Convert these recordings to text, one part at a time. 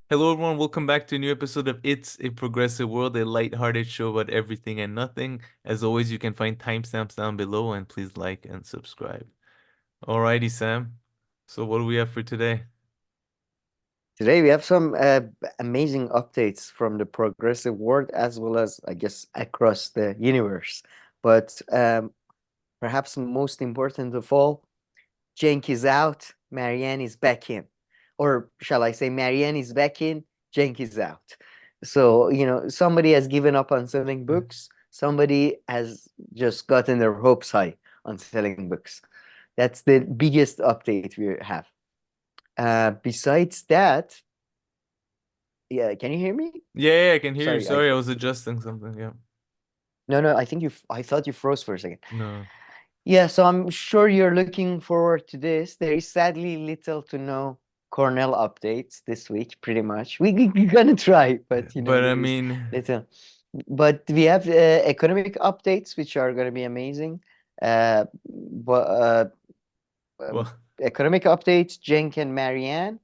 Hello, everyone. Welcome back to a new episode of It's a Progressive World, a lighthearted show about everything and nothing. As always, you can find timestamps down below, and please like and subscribe. Alrighty, Sam. So, what do we have for today? Today we have some amazing updates from the progressive world as well as, I guess, across the universe. But perhaps most important of all, Cenk is out, Marianne is back in. Or shall I say, Marianne is back in, Cenk is out. So, somebody has given up on selling books, somebody has just gotten their hopes high on selling books. That's the biggest update we have. Besides that, yeah, can you hear me? Yeah, I can hear you. Sorry, I Sorry, I was adjusting something. Yeah. no, I think I thought you froze for a second. No. Yeah, so I'm sure you're looking forward to this. There is sadly little to no Cornell updates this week, pretty much. We're gonna try, but But I there is mean, little. But we have economic updates, which are gonna be amazing. But well, economic updates, Cenk and Marianne,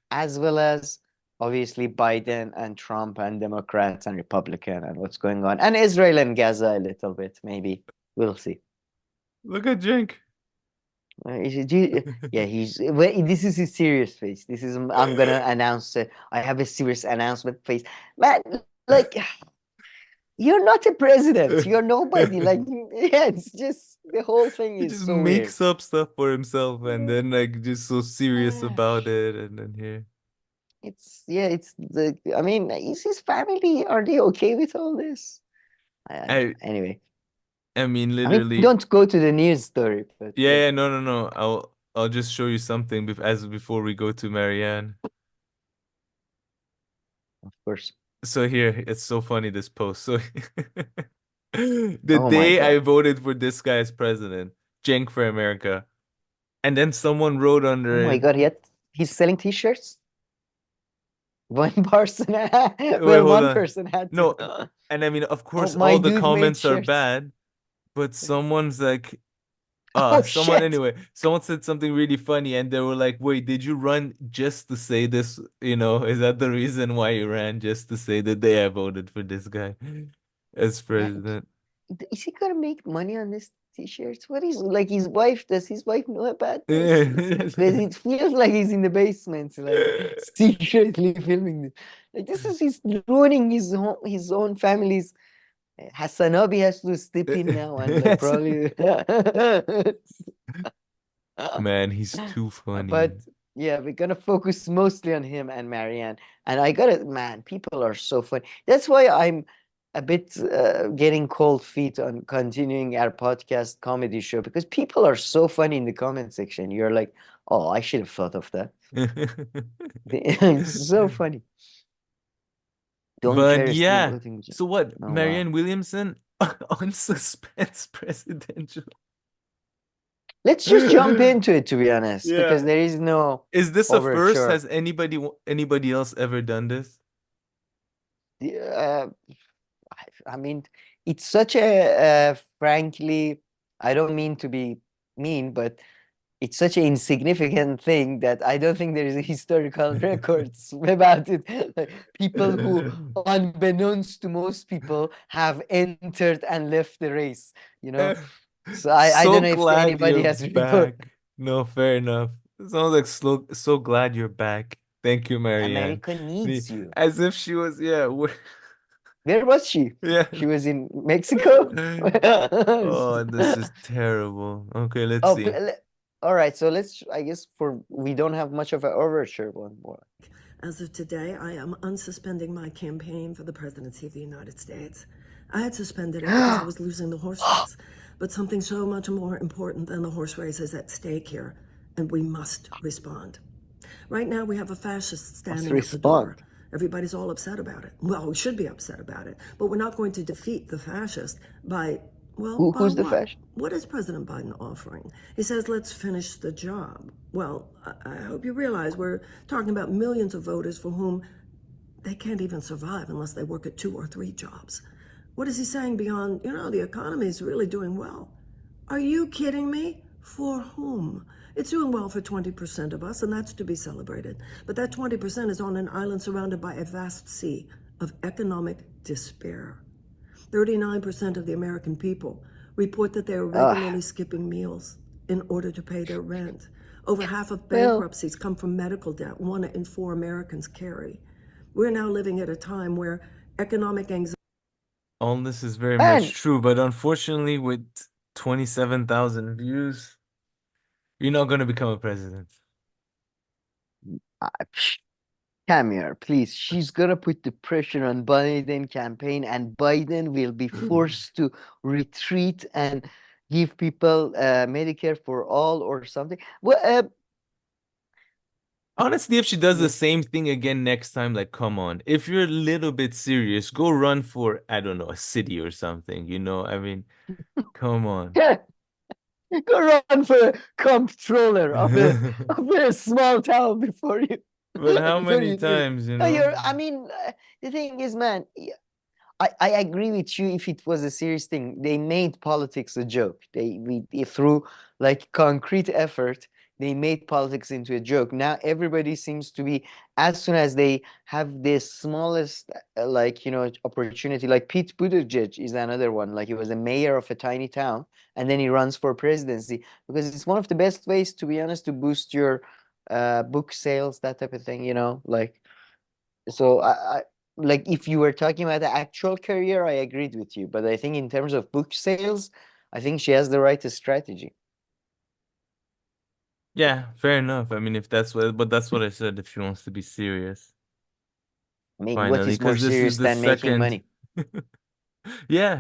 as well as obviously Biden and Trump and Democrats and Republican and what's going on, and Israel and Gaza a little bit, maybe. We'll see. look at Jink. Yeah, this is his serious face. This is I'm gonna announce it. I have a serious announcement face. Man, like you're not a president. You're nobody. Like, yeah, it's just the whole thing He is just so weird. makes up stuff for himself and then like just so serious about Gosh. it and then here. It's the I mean, is his family, are they okay with all this? I don't know. I Anyway. I mean I mean, literally. don't go to the news story, but Yeah, yeah, yeah, no. I'll just show you something before we go to Marianne. of course. So here, it's so funny this post. So the Oh my day I God. voted for this guy as president, Cenk for America, and then someone wrote Oh under my it. God. Yet he's selling t-shirts. One person, Wait, well, hold one on. person had No, to. and I mean, of Oh, course, my all the dude made comments are shirts. bad, but someone's like, Oh someone shit. anyway, someone said something really funny, and they were like, "Wait, did you run just to say this? Is that the reason why you ran just to say the day I voted for this guy as Yeah, president?" is he gonna make money on this t-shirts? What is like his wife? Does his wife know about this? Because Yeah. it feels like he's in the basement, like secretly filming this. Like this is he's ruining his own family's. Hassanabi has to step in now and like probably. Man, he's too funny. But yeah, we're gonna focus mostly on him and Marianne. And I gotta, man, people are so funny. That's why I'm a bit getting cold feet on continuing our podcast comedy show because people are so funny in the comment section. You're like, oh, I should have thought of that. It's so funny. Don't But care still yeah, voting. so what? Oh wow. Marianne Williamson on suspense presidential. Let's just jump into it, to be honest, because Yeah. there is no Is this a first? overture. Has anybody else ever done this? Uh, I mean, it's such a, frankly, I don't mean to be mean, but it's such an insignificant thing that I don't think there is a historical records about it. Like, people who, unbeknownst to most people, have entered and left the race, you know? So I So don't know if glad anybody you're has report. back. No, fair enough. Sounds like so glad you're back. Thank you, Marianne. America needs you. As if she was, yeah, Where was she? yeah. She was in Mexico? Oh, this is terrible. Okay, let's Oh, see. all right. So let's, I guess, for we don't have much of an overture one more. As of today, I am unsuspending my campaign for the presidency of the United States. I had suspended it because I was losing the horse race. But something so much more important than the horse race is at stake here, and we must respond. Right now, we have a fascist Must standing at the door. respond. Everybody's all upset about it. Well, we should be upset about it, but we're not going to defeat the fascist by, well, by Who's the what? fashion? What is President Biden offering? He says, let's finish the job. Well, I hope you realize we're talking about millions of voters for whom they can't even survive unless they work at 2 or 3 jobs. What is he saying beyond, the economy is really doing well? Are you kidding me? For whom? It's doing well for 20% of us, and that's to be celebrated. But that 20% is on an island surrounded by a vast sea of economic despair. 39% of the American people report that they are regularly skipping meals in order to pay their rent. Over half of bankruptcies come from medical debt, 1 in 4 Americans carry. We're now living at a time where economic anxiety. All this is very Man, much true, but unfortunately, with 27,000 views, you're not going to become a president. come here, please. She's gonna put the pressure on Biden campaign, and Biden will be forced to retreat and give people Medicare for all or something. Well, Honestly, if she does the yeah. same thing again next time, like, come on. If you're a little bit serious, go run for, I don't know, a city or something, you know? I mean, come on. Go run for a comptroller of a small town before you But how before many you do it. times, you No, know? I mean, the thing is, man, I agree with you if it was a serious thing. They made politics a joke. Through like concrete effort, they made politics into a joke. Now everybody seems to be, as soon as they have the smallest like, you know, opportunity, like Pete Buttigieg is another one. Like he was a mayor of a tiny town and then he runs for presidency because it's one of the best ways, to be honest, to boost your book sales, that type of thing, you know, like. So I like if you were talking about the actual career, I agreed with you. But I think in terms of book sales, I think she has the right strategy. Yeah, fair enough. I mean, if that's what, but that's what I said, if she wants to be serious, I mean, what finally, is more because this is serious the than making second. money? Yeah,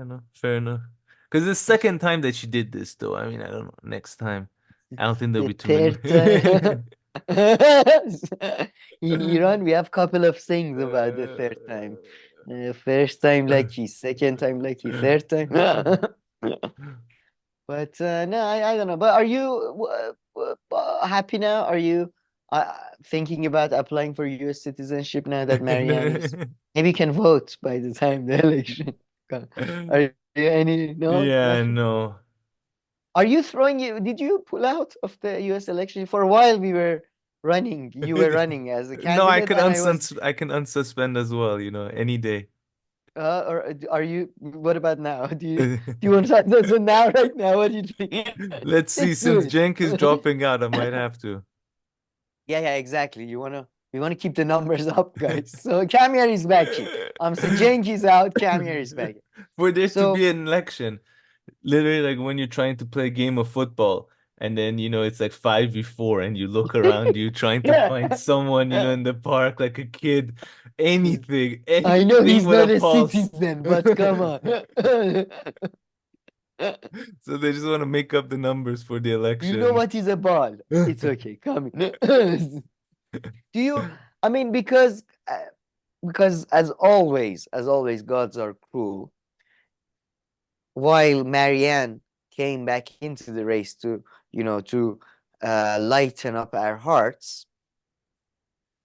no, fair enough. Because the second time that she did this, though, I mean, I don't know. Next time, I don't think there'll The be too many. third time. In Iran, we have couple of things about the third time. First time lucky, second time lucky, third time. But no, I don't know. But are you happy now? Are you thinking about applying for U.S. citizenship now that Marianne is? Maybe you can vote by the time the election comes. Are you any? No, Yeah, nothing. no. Are you throwing it? Did you pull out of the U.S. election? For a while, we were running. You were running as a No, I candidate, could and I was. I can unsuspend as well, you know, any day. Or are you? What about now? Do you want to talk? So now, right now, what do you think? Let's see, Let's do since it. Cenk is dropping out, I might have to. Yeah, exactly. We wanna keep the numbers up, guys. So Kamyer is back. So Cenk is out. Kamyer is back. For there to So be an election, literally like when you're trying to play a game of football and then you know it's like 5v4 and you look around you trying to find someone, you know, in the park, like a kid, anything, I know anything he's with a not a pulse. citizen, but come on. So they just want to make up the numbers for the You know election. what is a ball? It's okay. Come in. Do you? I mean, because as always, gods are cruel. While Marianne came back into the race to, you know, to lighten up our hearts,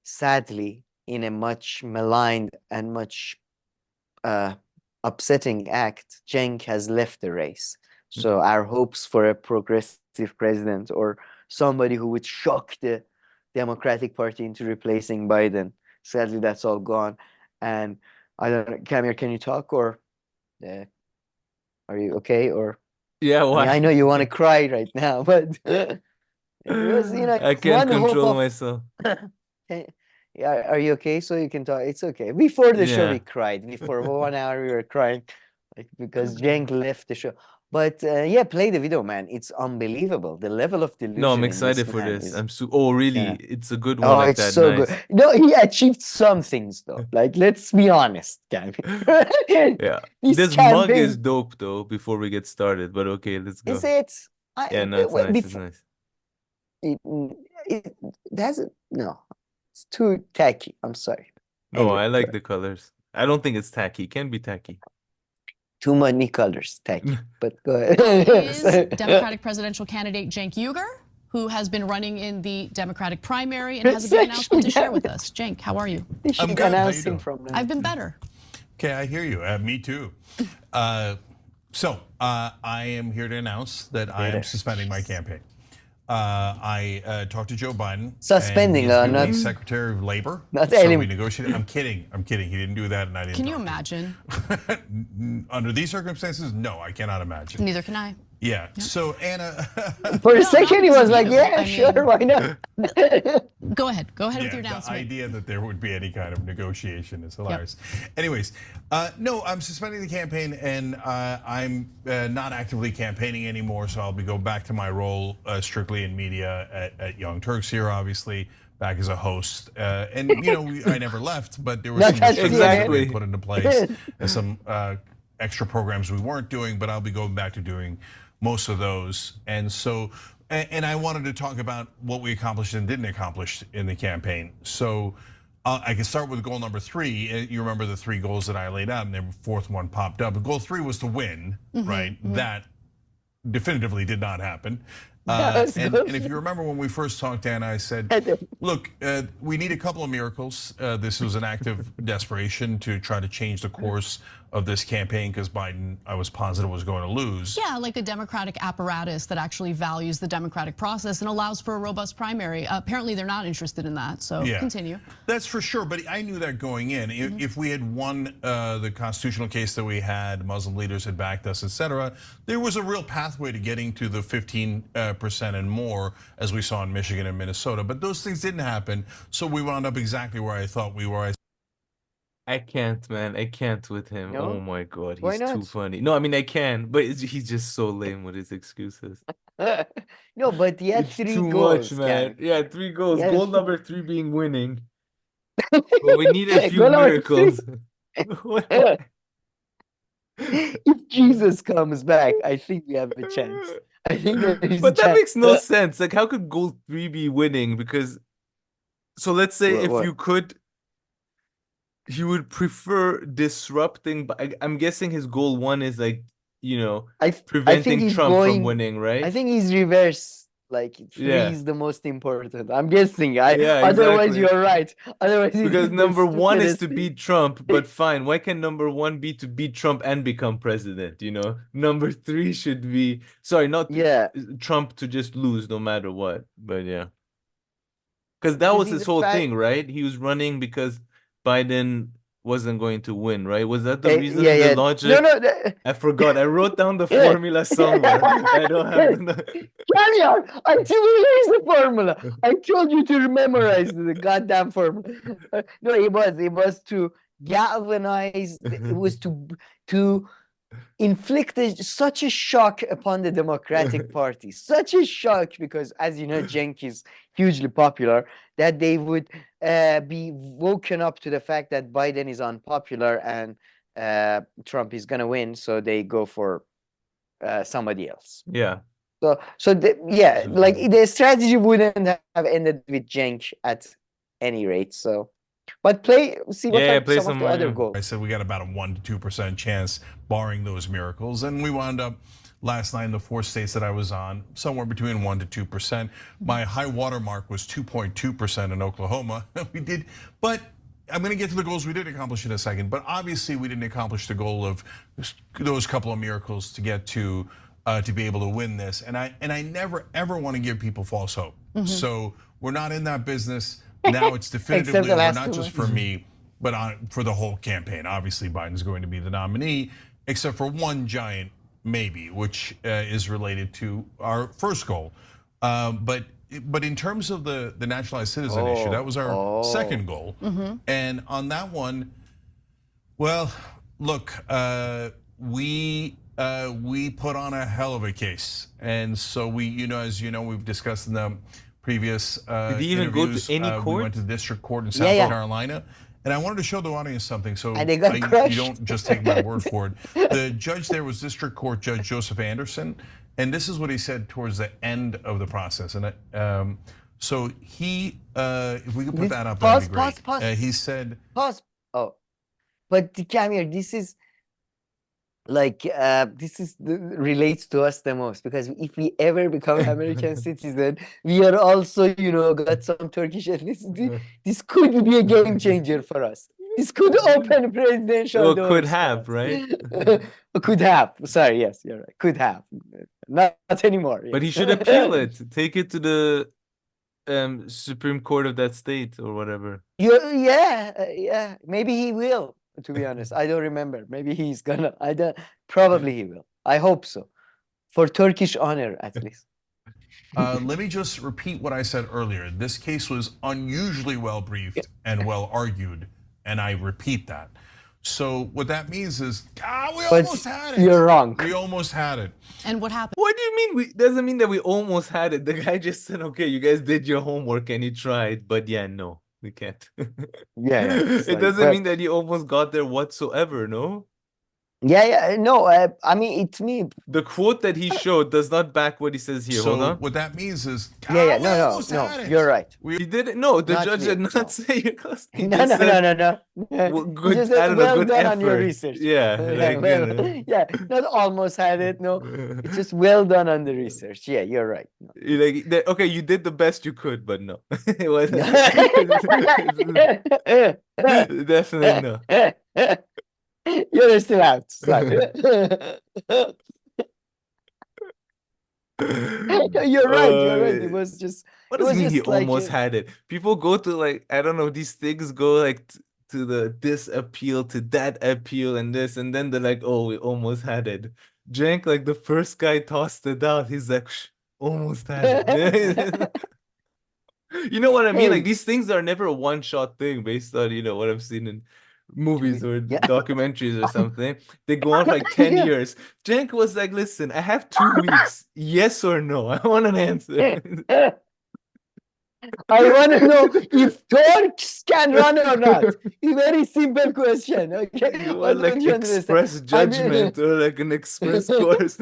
sadly, in a much maligned and much upsetting act, Cenk has left the race. So our hopes for a progressive president or somebody who would shock the Democratic Party into replacing Biden, sadly, that's all gone. And I don't know, Kamir, can you talk or are you okay? Or Yeah, I mean, I know why? you want to cry right now, but it was, you know, I it's can't one hope control of. myself. Yeah, are you okay? So you can talk. It's okay. Before the show, we Yeah. cried. Before 1 hour, we were crying, like because Cenk left the show. But yeah, play the video, man. It's unbelievable. The level of No, I'm delusion in this excited for man this. is. Oh, really? Yeah. It's a good one Oh, like it's that. so good. Nice. No, he achieved some things though. Like, let's be honest, Gabby. Yeah. This This mug is campaign dope though, before we get started, but okay, let's is go. it. Yeah, no, it's nice. It's Before nice. it, it doesn't. No, it's too tacky. I'm sorry. No, Anyway, I go like ahead. the colors. I don't think it's tacky. It can be tacky. Too many colors, tacky. But go Is ahead. Democratic presidential candidate Cenk Uygur, who has been running in the Democratic primary and has a It's big announcement to actually share with us. Cenk, how are you? They should I'm good. How you announce him doing? from now. I've been better. Okay, I hear you. Me too. So I am here to announce that I am suspending my campaign. I talked to Joe Biden. Suspending, and he's not the Secretary of Labor. not so we elim- negotiated. I'm kidding. He didn't do that, and I didn't. Can you talk to imagine? him. Under these circumstances, no, I cannot imagine. Neither can I. Yeah. So Anna. For a No, second, he not was like, you. "Yeah, I sure, mean- why not?" Go ahead. Go ahead with your The announcement. idea that there would be any kind of negotiation is hilarious. Anyways, no, I'm suspending the campaign, and I'm not actively campaigning anymore. So I'll be going back to my role strictly in media at Young Turks here, obviously, back as a host. And I never left, but there were some That's restrictions that we Exactly. put into place, and some extra programs we weren't doing. But I'll be going back to doing most of those, and so. And I wanted to talk about what we accomplished and didn't accomplish in the campaign. So I can start with goal number 3. You remember the 3 goals that I laid out, and the 4th one popped up. Goal 3 was to win, right? That definitively did not happen. Yes, And if you remember when we first talked, Anna, I said, look, we need a couple of miracles. This was an act of desperation to try to change the course of this campaign because Biden, I was positive, was going to lose. Yeah, like a democratic apparatus that actually values the democratic process and allows for a robust primary. Apparently, they're not interested in that, so continue. That's for sure, but I knew that going in. If we had won the constitutional case that we had, Muslim leaders had backed us, etc., there was a real pathway to getting to the 15% and more, as we saw in Michigan and Minnesota. But those things didn't happen, so we wound up exactly where I thought we were. I can't, man. I can't with him. No? Oh my God, Why he's too not? funny. No, I mean I can, but he's just so lame with his excuses. No, but he had It's 3 too goals, much, man. Cam. Yeah, 3 goals. Yeah, Goal it's- number 3 being winning. But we need a few Goal number miracles. If Jesus comes back, I think we have a chance. I think there is a But that chance. makes no sense. Like, how could goal 3 be winning? Because, so let's say if What? you could, you would prefer disrupting. But I'm guessing his goal 1 is like, I think preventing he's Trump from going. winning, right? I think he's reverse. Like 3 Yeah. is the most important. I'm guessing. Yeah, Otherwise, exactly. you're right. Otherwise, it Because is the number 1 is to stupidest. beat Trump, but fine. Why can number 1 be to beat Trump and become president? Number 3 should be, sorry, not Yeah. Trump to just lose no matter what. But yeah, because that Because was he's his a whole fat- thing, right? He was running because Biden wasn't going to win, right? Was that the reason? Yeah, The yeah. logic? No. I forgot. I wrote down the formula somewhere. I don't have the. Caviar, I told you the formula. I told you to memorize the goddamn formula. No, it was to galvanize. It was to inflict such a shock upon the Democratic Party, such a shock because, as you know, Cenk is hugely popular, that they would be woken up to the fact that Biden is unpopular and Trump is gonna win, so they go for somebody else. Yeah. Like the strategy wouldn't have ended with Cenk at any rate. So, but see what Yeah, are play some some of the more, other yeah. goals. I said we got about a 1 to 2% chance, barring those miracles, and we wound up last night in the 4 states that I was on, somewhere between 1 to 2%. My high water mark was 2.2% in Oklahoma. We did, but I'm going to get to the goals we did accomplish in a second. But obviously, we didn't accomplish the goal of those couple of miracles to get to be able to win this. And I never ever want to give people false hope. So we're not in that business now. It's definitively the last not 2 just months. for me, but for the whole campaign. Obviously, Biden's going to be the nominee, except for one giant maybe, which is related to our first goal. But in terms of the naturalized citizen issue, that was our second goal. And on that one, well, look, we put on a hell of a case, and so as you know, we've discussed in the previous Did he even go to interviews, any we court? went to the district court in South Yeah. Carolina. And I wanted to show the audience something, so And they got you crushed. don't just take my word for it. The judge there was District Court Judge Joseph Anderson, and this is what he said towards the end of the process. And so he, if we could put that up, that'd be great. Pause. He said, Pause. Oh, but Camille, this is like relates to us the most, because if we ever become American citizen, we are also got some Turkish ethnicity. This could be a game changer for us. This could open presidential Or doors could for have, us. right? Could have. Sorry, yes, you're right. Could have. Not anymore. But he yes. should appeal it. Take it to the Supreme Court of that state or whatever. Yeah. Maybe he will. To be honest, I don't remember. Maybe he's gonna. I don't. Probably he will. I hope so. For Turkish honor, at least. Let me just repeat what I said earlier. This case was unusually well briefed and well argued, and I repeat that. So what that means is, we almost had it. You're wrong. We almost had it. And what happened? What do you mean? Doesn't mean that we almost had it. The guy just said, "Okay, you guys did your homework and you tried, but yeah, no, we can't." Yeah. It's It like, doesn't well, mean that you almost got there whatsoever. No. Yeah. No. I mean, it's me. The quote that he showed does not back what he says here. Hold So on. what that means is, Yeah. we No. almost had it. You're right. He didn't. No, the Not judge me, did not no. say you're close. He No. just said, Well, Well, you good. just I said, don't know. well Good done effort. on your research. Yeah. Like, Yeah. Not almost had it. No. It's just well done on the research. Yeah, you're right. No. Okay, you did the best you could, but no, it wasn't. Definitely no. You're still out. Sorry. You're right. It was just. What It does was it mean he just like almost had it? People go to like, I don't know, these things go like to this appeal, to that appeal, and this, and then they're like, oh, we almost had it. Cenk, like the first guy tossed it out. He's like, almost had it. You know what I mean? Like Hey. these things are never a one-shot thing based on, what I've seen in movies or Yeah. documentaries or something. They go on for like 10 Yeah. years. Cenk was like, listen, I have 2 weeks. Yes or no? I want an answer. I want to know if Turks can run or not. A very simple question. Okay. You What want like don't you understand? express I mean- judgment or like an express course.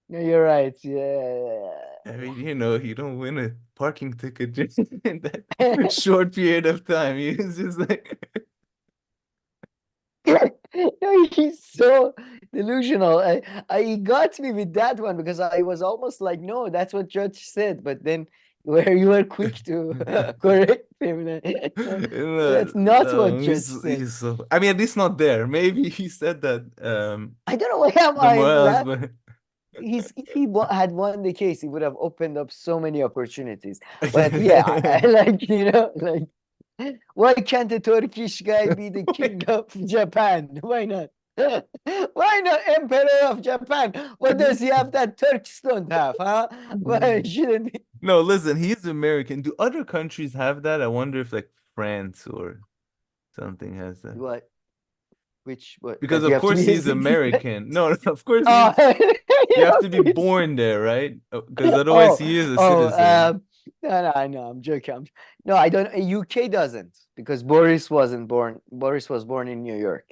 No, you're right. Yeah. I mean, you don't win a parking ticket just in that short period of time. It's just like No, he's so delusional. He got me with that one because I was almost like, no, that's what judge said. But then where you were quick to correct him. That's not what judge said. he's so, I mean, at least not there. Maybe he said that I don't know why am I somewhere else, laugh- but if he had won the case, he would have opened up so many opportunities. But yeah, I like, why can't a Turkish guy be the king of Japan? Why not? Why not Emperor of Japan? What does he have that Turks don't have, huh? Why shouldn't he? No, listen, he's American. Do other countries have that? I wonder if like France or something has that. What? What? Because that you of have to course be a he's citizen? American. No, of course Oh, you have to be born there, right? Because otherwise he is a citizen. No, I know. I'm joking. No, I don't. UK doesn't because Boris wasn't born. Boris was born in New York,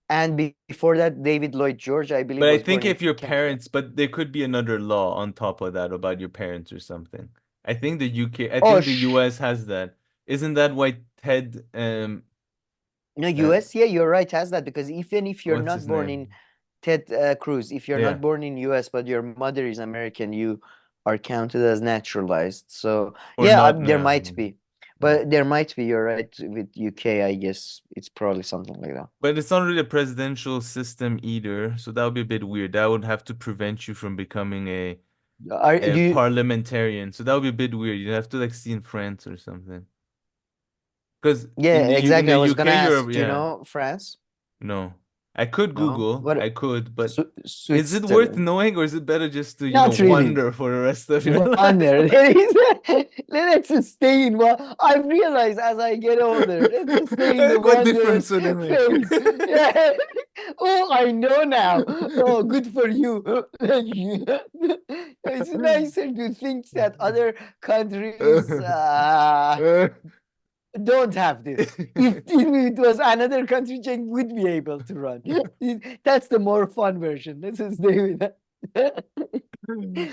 and before that, David Lloyd George, I believe. But I was think born if in your Canada. parents, but there could be another law on top of that about your parents or something. I think the UK, I Oh, think the US has that. Isn't that why Ted No, US, yeah, you're right, has that because even if you're what's not his born name? in Ted Cruz, if you're Yeah. not born in US but your mother is American, you are counted as naturalized. So Or yeah, not there now. might be, but there might be. You're right with UK. I guess it's probably something like that. But it's not really a presidential system either, so that would be a bit weird. That would have to prevent you from becoming a Do you, parliamentarian. So that would be a bit weird. You'd have to like see in France or something. Because yeah, exactly. I was gonna ask. Europe, Do you know France? No. I could No? Google. What- I could, but is it worth Switzerland. knowing, or is it better just to Not really. wonder for the rest of your life? Wonder. Let's just stay in one. I realize as I get older, let's just stay in the What wonder difference would it make? phase. Yeah. Oh, I know now. Oh, good for you. It's nicer to think that other countries don't have this. If it was another country, Cenk would be able to run. That's the more fun version. Let's just stay with that.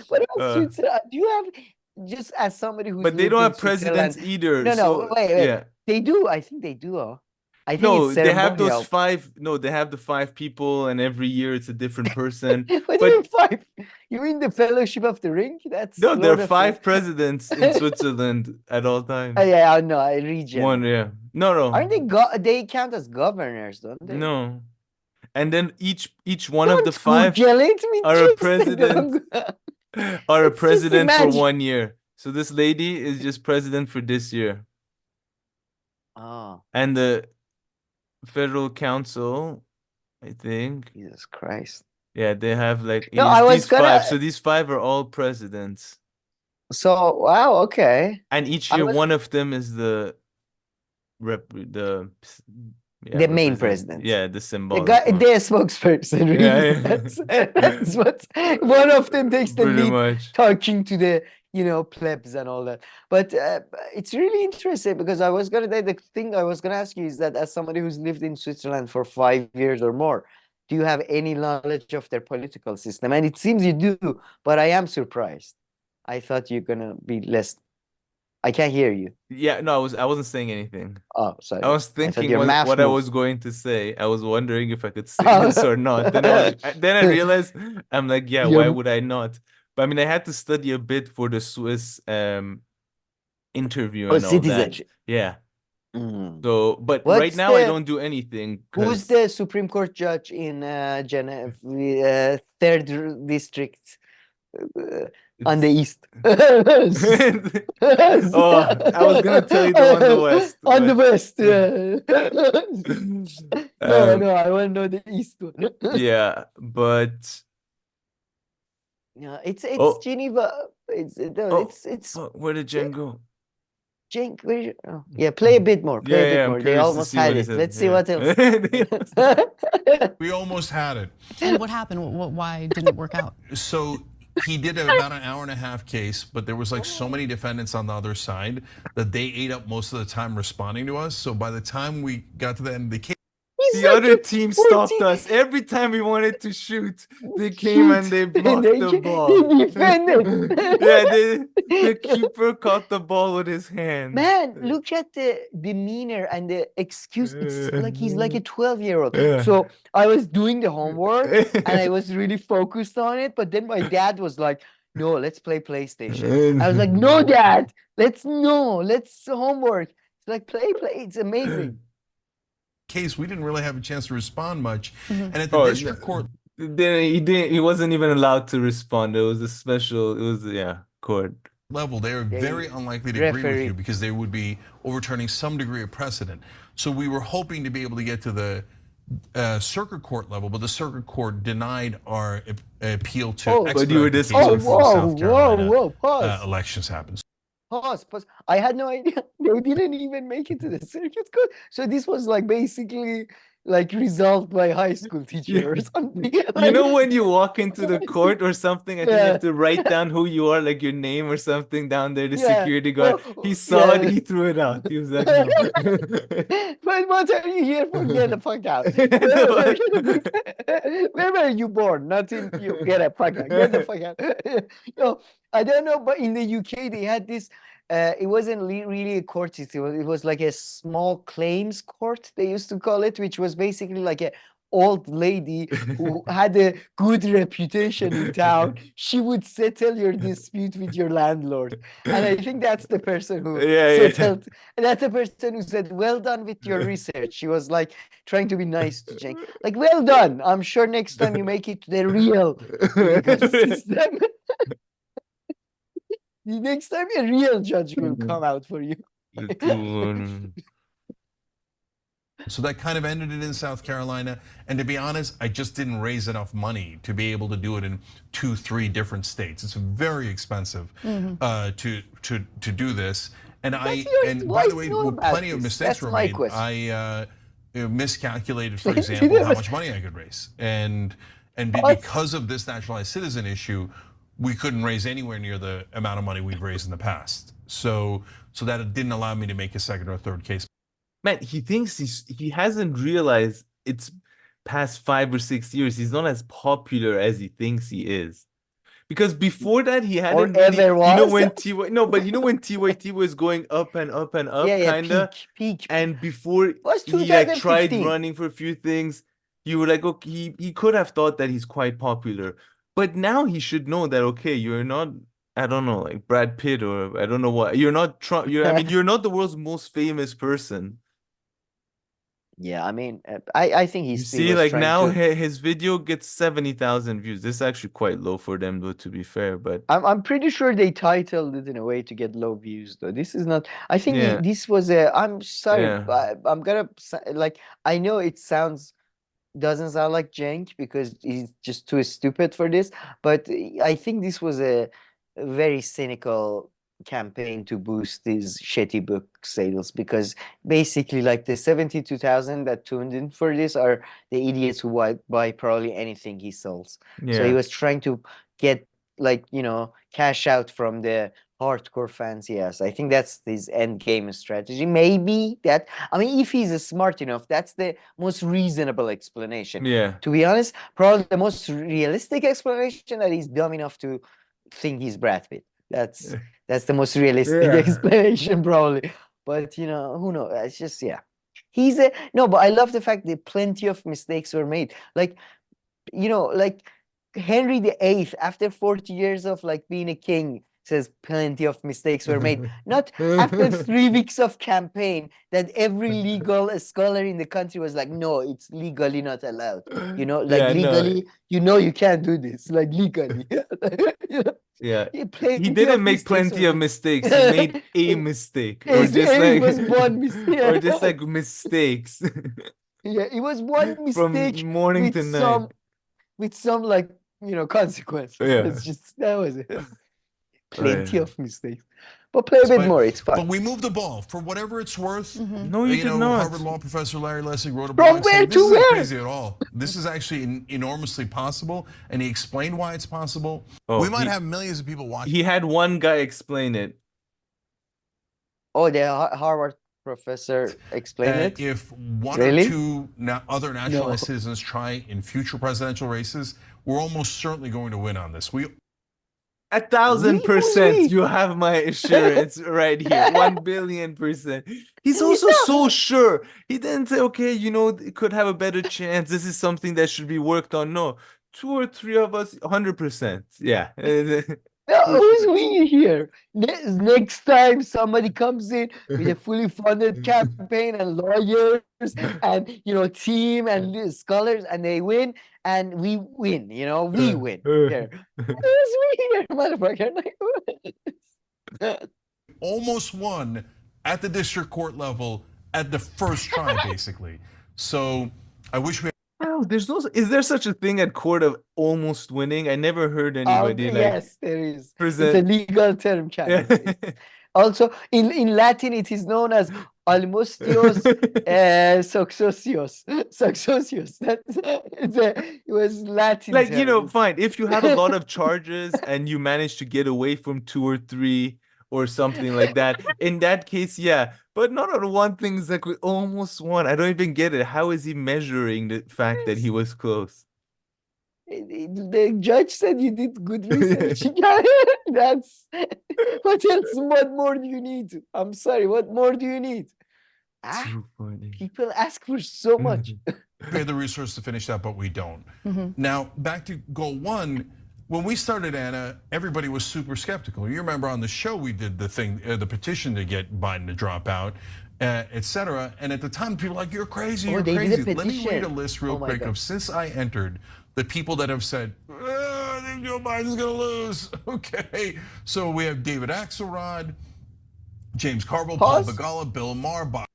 What about Switzerland? Do you have, just as somebody who's But they lived don't in have presidents Switzerland- either. No, so, wait. Yeah. They do. I think they do. I think No, it's they have those ceremonial. 5. No, they have the 5 people, and every year it's a different person. What do but- you mean 5? You mean the Fellowship of the Ring? That's No, there Lord are of 5 the... presidents in Switzerland at all times. Yeah, no, a region. One, yeah. No. Aren't they count as governors, don't they? No. And then each one of the Don't 5 Google it. We are a just president are a Let's just president for imagine. 1 year. So this lady is just president for this year. Oh, And the Federal Council, I think, Jesus Christ. yeah, they have like No, I was these 5. gonna. So these 5 are all presidents. So wow, okay. And each I year was- one of them is the yeah, The main represent- president. Yeah, the The symbolic guy, one. their spokesperson, really. Yeah. That's what one of them takes the Pretty lead, much. talking to the plebs and all that. But it's really interesting because I was gonna the thing I was gonna ask you is that as somebody who's lived in Switzerland for 5 years or more, do you have any knowledge of their political system? And it seems you do, but I am surprised. I thought you're gonna be less. I can't hear you. Yeah, no, I wasn't saying anything. Oh, sorry. I was thought thinking your mouth what I moved. was going to say. I was wondering if I could say Oh. this or not. Then I realized I'm like, yeah, Your- why would I not? But I mean, I had to study a bit for the Swiss interview Oh, and all citizenship. that. Yeah. Mm. So, but What's right now I the- don't do anything. Who's 'cause- the Supreme Court judge in Geneva, 3rd district on the east? Oh, I was gonna tell you the one on the west. On the but- west, yeah. No, Um, I want to know the east one. Yeah, but Yeah, it's Oh. Geneva. It's oh, where did Jen go? Cenk. Yeah, play a bit more. Play a bit I'm more. They curious to almost see what had he it. said. Let's see Yeah. what else. We almost had it. And what happened? Why didn't it work out? So he did about an hour and a half case, but there was like so many defendants on the other side that they ate up most of the time responding to us. So by the time we got to the end of the case, The other team stopped us every time we wanted to shoot. They came and they blocked the ball. They defended. Yeah, the keeper caught the ball with his hand. Man, look at the demeanor and the excuse. It's like he's like a 12-year-old. Yeah. So I was doing the homework and I was really focused on it. But then my dad was like, no, let's play PlayStation. I was like, no, Dad, let's homework. It's like, play. It's amazing. case, we didn't really have a chance to respond much. Mhm. And at the Oh, district court He wasn't even allowed to respond. It was a special. It was court. level, they are They very unlikely to agree with referee. you because they would be overturning some degree of precedent. So we were hoping to be able to get to the circuit court level, but the circuit court denied our appeal to Oh, but you were expedite the case disappointed. before South Carolina whoa, pause. elections happen. Pause. I had no idea. They didn't even make it to the circuit court. So this was like basically like resolved by high school teacher or something. You know when you walk into the court or something, I think you Yeah. have to write down who you are, like your name or something down there. The Yeah. security guard, Oh, he saw it, yeah. he threw it out. He was like, no. But what are you here for? Get the fuck out. Where were you born? Not in you. Get the fuck out. Get the fuck out. No, I don't know, but in the UK they had this. It wasn't really a court system. It was like a small claims court, they used to call it, which was basically like a old lady who had a good reputation in town. She would settle your dispute with your landlord. And I think that's the person who Yeah. settled. And that's the person who said, well done with your research. She was like trying to be nice to Cenk. Like, well done. I'm sure next time you make it to the real legal system. The next time a real judge will come out for you. So that kind of ended it in South Carolina. And to be honest, I just didn't raise enough money to be able to do it in 2-3 different states. It's very expensive to do this. And That's by the way, know with about plenty of this. mistakes That's were my made. question. I miscalculated, for Did example, it? how much money I could raise. And What? because of this naturalized citizen issue, we couldn't raise anywhere near the amount of money we've raised in the past. So that it didn't allow me to make a second or third case. Man, he thinks he hasn't realized it's past 5 or 6 years. He's not as popular as he thinks he is. Because before that, he hadn't really, ever you know, was. when TYT was going up and up and up, Yeah, kinda. peak. And before Was he like tried 2015. running for a few things, you were like, okay, he could have thought that he's quite popular. But now he should know that, okay, you're not, I don't know, like Brad Pitt or I don't know what. You're not Trump. I mean, you're not the world's most famous person. Yeah, I mean, I think he You still see, was like trying now to. his video gets 70,000 views. This is actually quite low for them, though, to be fair. But I'm pretty sure they titled it in a way to get low views, though. This is not. I think yeah, this was a. I'm sorry, yeah, I'm gonna like. I know it doesn't sound like Cenk because he's just too stupid for this, but I think this was a very cynical campaign to boost these shitty book sales because basically like the 72,000 that tuned in for this are the idiots who buy probably anything he sells. So he yeah, was trying to get like, cash out from the hardcore fans. Yes, I think that's his end game strategy. Maybe that, I mean, if he's smart enough, that's the most reasonable explanation. yeah. To be honest, probably the most realistic explanation that he's dumb enough to think he's Brad Pitt. That's the most realistic Yeah. explanation, probably. But who knows? It's just he's a no. But I love the fact that plenty of mistakes were made. Like like Henry VIII, after 40 years of like being a king, says plenty of mistakes were made. Not after 3 weeks of campaign that every legal scholar in the country was like, no, it's legally not allowed. Like Yeah, no, legally, you can't do this. Like legally. yeah. He Plenty didn't of make mistakes plenty were of made. mistakes. He made a mistake, or just It like, was one mistake. or just like mistakes Yeah, it was one mistake from morning with to night. some like consequences. Yeah. That was it. Plenty Yeah. of mistakes. But play a bit But- more, it's But fun. we moved the ball for whatever it's worth. No, you did not. Harvard Law professor Larry Lessig wrote a From blog where saying to this isn't where? crazy at all. This is actually enormously possible, and he explained why it's possible. Oh, We might he- have millions of people watching. He had one guy explain it. Oh, the Harvard professor explained it? If one Really? or two other naturalized citizens try in future presidential races, we're almost certainly going to win on this. 1,000%. You have my assurance right here. 1,000,000,000%. He's also so sure. He didn't say, okay, it could have a better chance. This is something that should be worked on. No, 2 or 3 of us, 100%. Yeah. No, who's we here? Next time somebody comes in with a fully funded campaign and lawyers and team and scholars and they win and we win, we win here. Who's we here, motherfucker? Almost won at the district court level at the first try, basically. So I wish we Wow, is there such a thing at court of almost winning? I never heard anybody yes, there is. present. It's a legal term, Chad. Also, in Latin, it is known as almostios successios. Successios. It was Latin. Like, term. fine. If you have a lot of charges and you manage to get away from 2 or 3 or something like that, in that case, yeah. But not on one thing is like we almost won. I don't even get it. How is he measuring the fact that he was close? The judge said you did good research. That's what else? What more do you need? I'm sorry. What more do you need? Too funny. People ask for so much. pay the resources to finish that, but we don't. Now, back to goal one. When we started, Anna, everybody was super skeptical. You remember on the show we did the thing, the petition to get Biden to drop out, et cetera. And at the time, people were like, "You're crazy, you're they did a crazy." Let me read a petition. list real Oh my quick God. of since I entered, the people that have said, "I think Joe Biden's gonna lose." Okay, so we have David Axelrod, James Carville, Paul Pause. Begala, Bill Maher, Bob.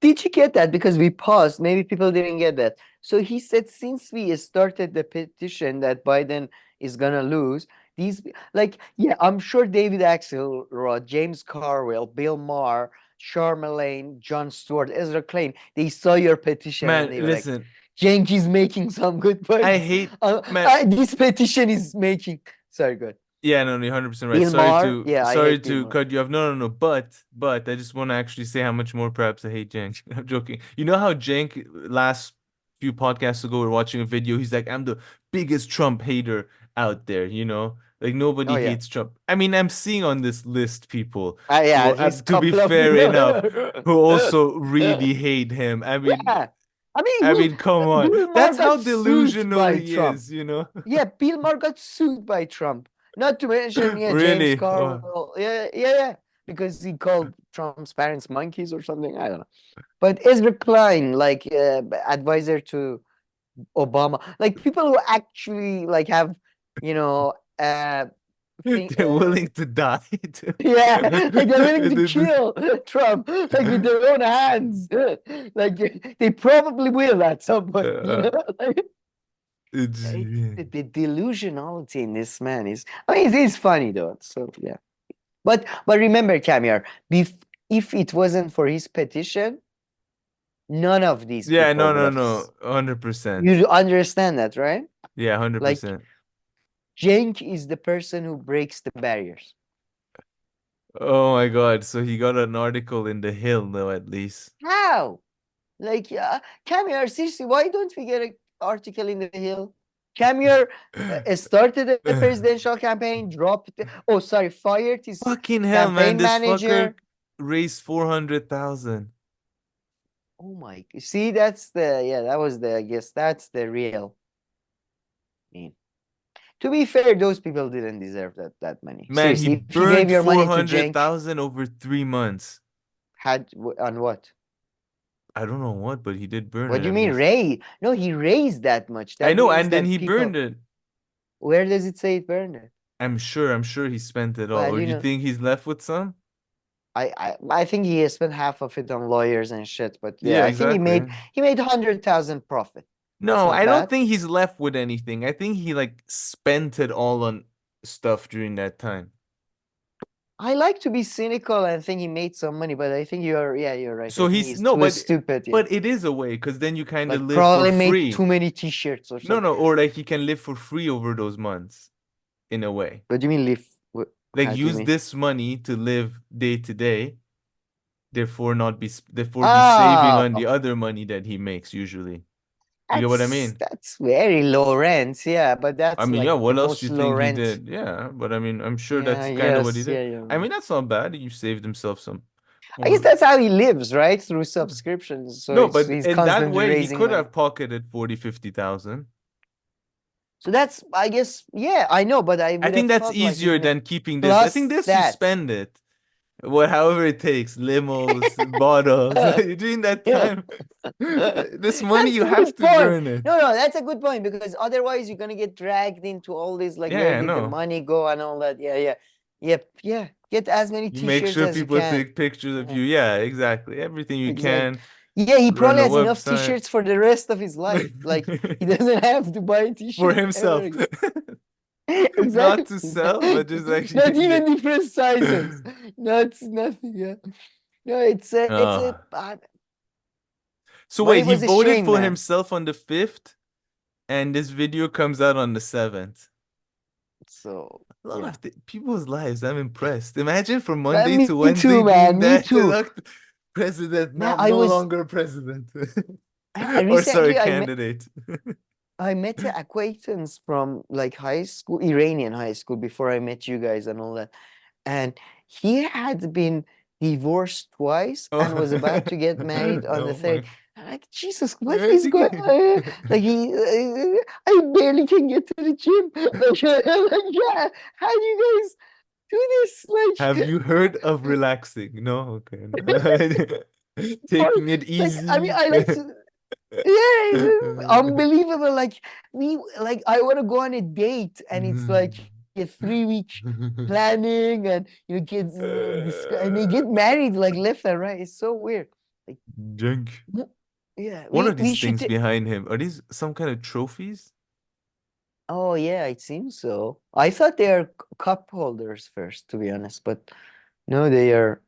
Did you get that? Because we paused. Maybe people didn't get that. So he said, since we started the petition that Biden is gonna lose, I'm sure David Axelrod, James Carville, Bill Maher, Charlemagne, John Stewart, Ezra Klein, they saw your petition Man, and they were listen. like, Cenk is making some good points. I hate man. This petition is making. Sorry, good. Yeah, no, you're 100% right. Bill Sorry Maher? to Yeah, I sorry hate Bill to Maher. cut you off. No. But I just want to actually say how much more perhaps I hate Cenk. I'm joking. You know how Cenk last few podcasts ago we were watching a video. He's like, I'm the biggest Trump hater out there. Like nobody Oh, yeah. hates Trump. I mean, I'm seeing on this list people Yeah, who, at least to be couple of fair people. enough, who also really hate him. I mean, Yeah. I mean, come on. Bill Maher That's how got sued delusional by he Trump. is, you know? Yeah, Bill Maher got sued by Trump. Not to mention, yeah, James Really? Wow. Carville. Yeah. Because he called Trump's parents monkeys or something. I don't know. But Ezra Klein, like advisor to Obama, like people who actually like have, you know, They're willing to die. yeah, like they're willing to kill Trump, like with their own hands. Like they probably will at some point. You know? Like, the delusionality in this man is, I mean, it is funny though. So yeah, but remember, Camille, if it wasn't for his petition, none of these Yeah, people would no, have. 100%. You understand that, right? Yeah, Like 100%. Cenk is the person who breaks the barriers. Oh my God. So he got an article in The Hill, though, at least. How? Like, Camille, seriously, why don't we get an article in the Hill? Camille started a presidential campaign, fired his Fucking hell, man. campaign This manager. fucker raised 400,000. Oh my, see, that's that was I guess that's the real. I mean, to be fair, those people didn't deserve that money. Man, Seriously, he if you gave burned your money to Cenk, 400,000 over 3 months. on what? I don't know what, but he did burn What it do you at mean least. raise? No, he raised that much. I That know, means and then that he people. burned it. Where does it say it burned it? I'm sure he spent it all. Well, Or do you you know, think he's left with some? I think he has spent half of it on lawyers and shit. But yeah, Yeah, I think exactly. he made 100,000 profit. No, not I don't bad. think he's left with anything. I think he like spent it all on stuff during that time. I like to be cynical and think he made some money, but I think you're right. So I think he's no, too but stupid. Yeah. but it is a way because then you kind of Like live for probably made free. too many t-shirts or something. No, or like he can live for free over those months, in a way. What do you mean live? Like How do you use mean? this money to live day to day, therefore be saving on the other money that he makes usually. You get what I mean? That's very low rent, yeah, but that's I mean, like yeah, the what else most do you low think he rent. did? Yeah, but I mean, I'm sure Yeah, that's kind of what he yes, did. yeah, you're I mean, right. that's not bad. You saved himself some. I guess that's how he lives, right? Through subscriptions. So No, but he's in that constantly way, he raising could money. have pocketed 40, 50,000. So that's, I guess, yeah, I know, but I think that's thought, like, easier in the- than keeping this. I think plus this you that. spend it. However it takes, limos, bottles. During that Yeah. time, this money That's you a have good to point. burn it. No, that's a good point because otherwise you're gonna get dragged into all this, like, Yeah, where I did the know. money go and all that. Yeah. Get as many You make t-shirts sure as you people can. take pictures of Yeah. you. Yeah, exactly. Everything you Exactly. can. Yeah, he Run probably a has enough website. t-shirts for the rest of his life. Like he doesn't have to buy a t-shirt For himself. ever again. Exactly. Not to sell, but just actually. Not even different sizes. Nothing. Yeah. No, it's a So but wait, it he was a voted shame, for man. himself on the 5th, and this video comes out on the 7th. So A lot yeah. of people's lives. I'm impressed. Imagine from Monday me to Wednesday too, man. being Me that too. president, Man, no longer president. Or sorry, recently candidate. I met an acquaintance from like high school, Iranian high school, before I met you guys and all that. And he had been divorced twice and was about to get married on the Oh third. my. I'm like, Jesus, what is going on here? Like I barely can get to the gym. Like, yeah, how do you guys do this? Like, Have you heard of relaxing? No, okay. Taking it easy. I mean, I like to. Yeah, unbelievable. Like I want to go on a date, and it's like a 3-week planning, and kids, and they get married like left and right. It's so weird. Like, Junk. yeah, What are we these should. things behind him? Are these some kind of trophies? Oh yeah, it seems so. I thought they are cup holders first, to be honest, but no, they are.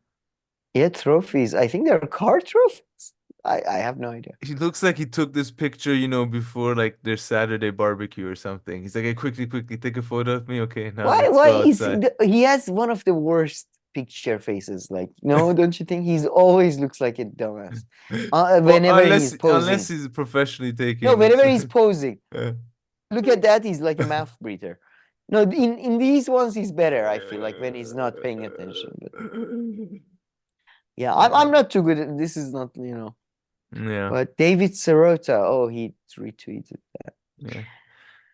Yeah, trophies. I think they're car trophies. I have no idea. He looks like he took this picture, before like their Saturday barbecue or something. He's like, hey, quickly, take a photo of me. Okay, now let's Why go is outside. he has one of the worst picture faces? Like, no, don't you think he's always looks like a dumbass whenever he's posing? Unless he's professionally taking. No, whenever it. he's posing. Look at that, he's like a mouth breather. No, in these ones he's better, I feel like, when he's not paying attention. But yeah, I'm not too good at this. Is not, Yeah. But David Sirota, oh, he retweeted that. Yeah.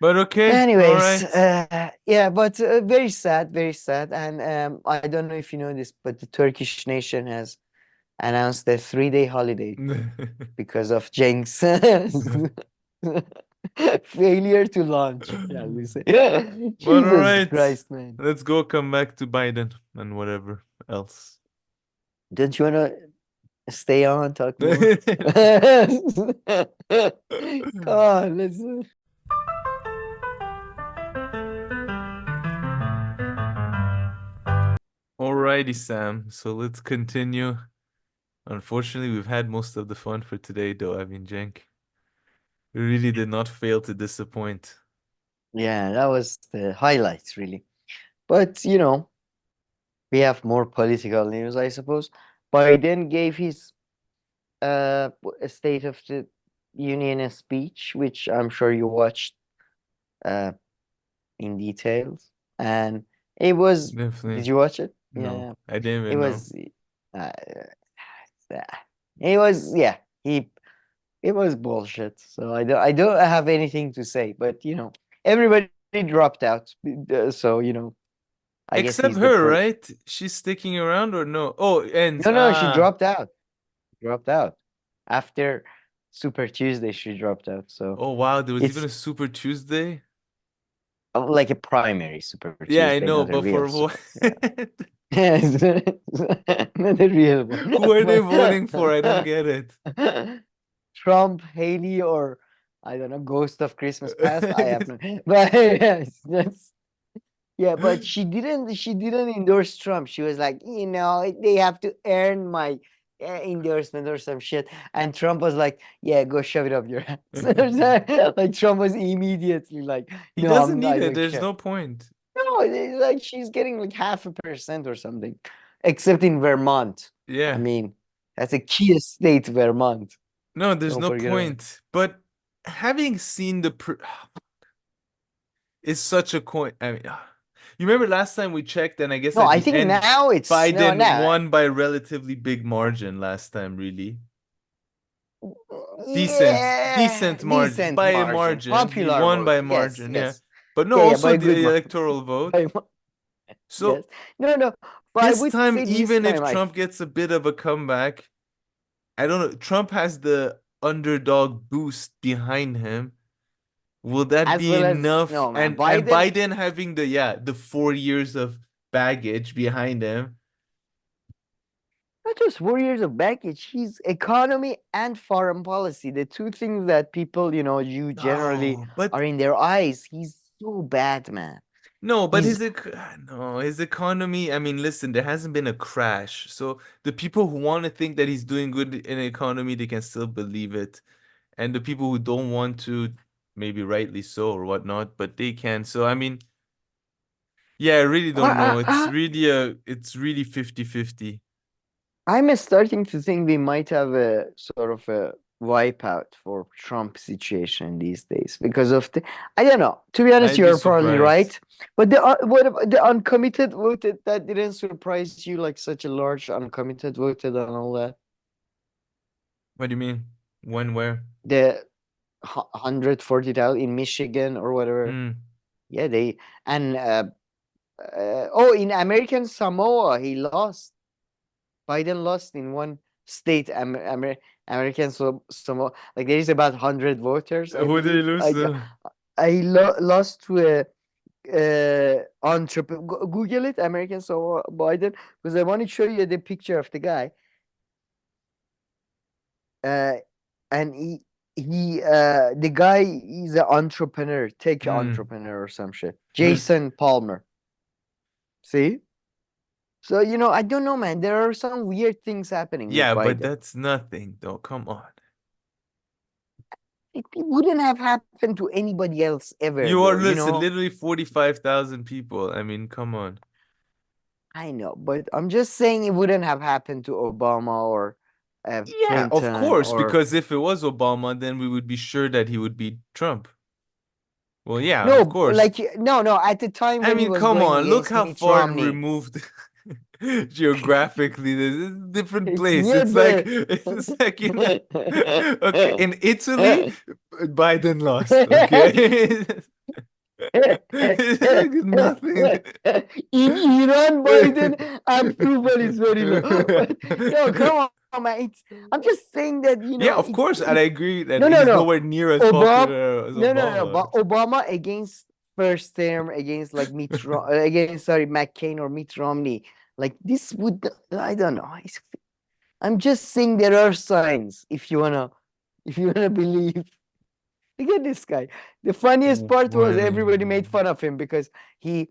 But okay. All Anyways, right. yeah, but very sad, very sad. And I don't know if you know this, but the Turkish nation has announced a 3-day holiday because of Cenk's failure to launch, shall we say. But all Jesus right. Christ, man. Let's go come back to Biden and whatever else. Don't you want to stay on, talk more? Come on, let's. Alrighty, Sam. So let's continue. Unfortunately, we've had most of the fun for today, though. I mean, Cenk, we really did not fail to disappoint. Yeah, that was the highlights, really. But, you know, we have more political news, I suppose. Biden gave his State of the Union speech, which I'm sure you watched in details. And it was, Definitely. did you watch it? No, Yeah. I didn't even It know. was, it was, yeah, it was bullshit. So I don't have anything to say, but you know, everybody dropped out. So, you know, I guess Except he's the her, right? She's sticking around or no? Oh, and No, she dropped out. Dropped out. After Super Tuesday, she dropped out. So Oh wow, there was it's even a Super Tuesday. like a primary Super Yeah, I Tuesday, know, not a but for real what? Super. Not a real one. Who are they voting for? I don't get it. Trump, Haley, or I don't know, Ghost of Christmas Past. I have no, but yes, yeah, but she didn't endorse Trump. She was like, you know, they have to earn my endorsement or some shit. And Trump was like, yeah, go shove it up your ass. Like Trump was immediately like, He no, doesn't I need it. don't There's care. no point. No, it's like she's getting like 0.5% or something, except in Vermont. I Yeah. mean, that's a key state, Vermont. No, there's Don't no forget about it. point. But having seen the it's such a coin. I mean, you remember last time we checked, and I guess No, at I the think end, now it's Biden won by a relatively big margin last time, really. Decent margin. Decent By a margin. margin. He Popular won vote. by a Yes, margin, yeah. yes. But no, Yeah, also by a the good margin. electoral vote. Yes. So No, but I this would time, say even this if time, Trump gets a bit of a comeback, I don't know. Trump has the underdog boost behind him. Will that as be well as enough? no, man, And Biden, Biden having the 4 years of baggage behind him. not just 4 years of baggage, he's economy and foreign policy, the two things that people, you know, you generally No, but are in their eyes. He's so bad, man. no, but He's his economy. I mean, listen, there hasn't been a crash, so the people who want to think that he's doing good in the economy, they can still believe it, and the people who don't want to, maybe rightly so or whatnot, but they can. So I mean, yeah, I really don't know. It's really 50-50. I'm starting to think we might have a sort of a wipeout for Trump situation these days because of the. I don't know. To be honest, I'd be you're probably right. surprised. But the what about the uncommitted voted? That didn't surprise you, like such a large uncommitted voted and all that. What do you mean? When, where? The 140,000 in Michigan or whatever. Mm. Yeah, they and oh, in American Samoa, he lost. Biden lost in one state, American Samoa. Like there is about 100 voters. I Who did he believe. lose? I lost to a entrepreneur. Google it, American Samoa Biden, because I want to show you the picture of the guy. And the guy is an entrepreneur, tech entrepreneur or some shit. Jason Palmer. See? So, you know, I don't know, man. There are some weird things happening Yeah, with but Biden. that's nothing, though. Come on. It wouldn't have happened to anybody else ever. You are, though, you listen, know? literally 45,000 people. I mean, come on. I know, but I'm just saying it wouldn't have happened to Obama or Yeah, of Clinton course, or because if it was Obama, then we would be sure that he would beat Trump. Well, yeah, of no, course. like no. At the time I when he mean, was come going on, look against how Mitt far Romney, removed geographically, there's a different It's place. near It's like you know. Okay, in Italy, Biden lost. Okay. It's like nothing. In Iran, Biden approval is very low. But, yo, come on, man. I'm just saying that, Yeah, of course, and I agree that no, he's no. nowhere near as Obama, popular as no, Obama. but Obama against first term, against like McCain or Mitt Romney. Like this would, I don't know. I'm just saying there are signs if you wanna believe. Look at this guy. The funniest part was everybody made fun of him because he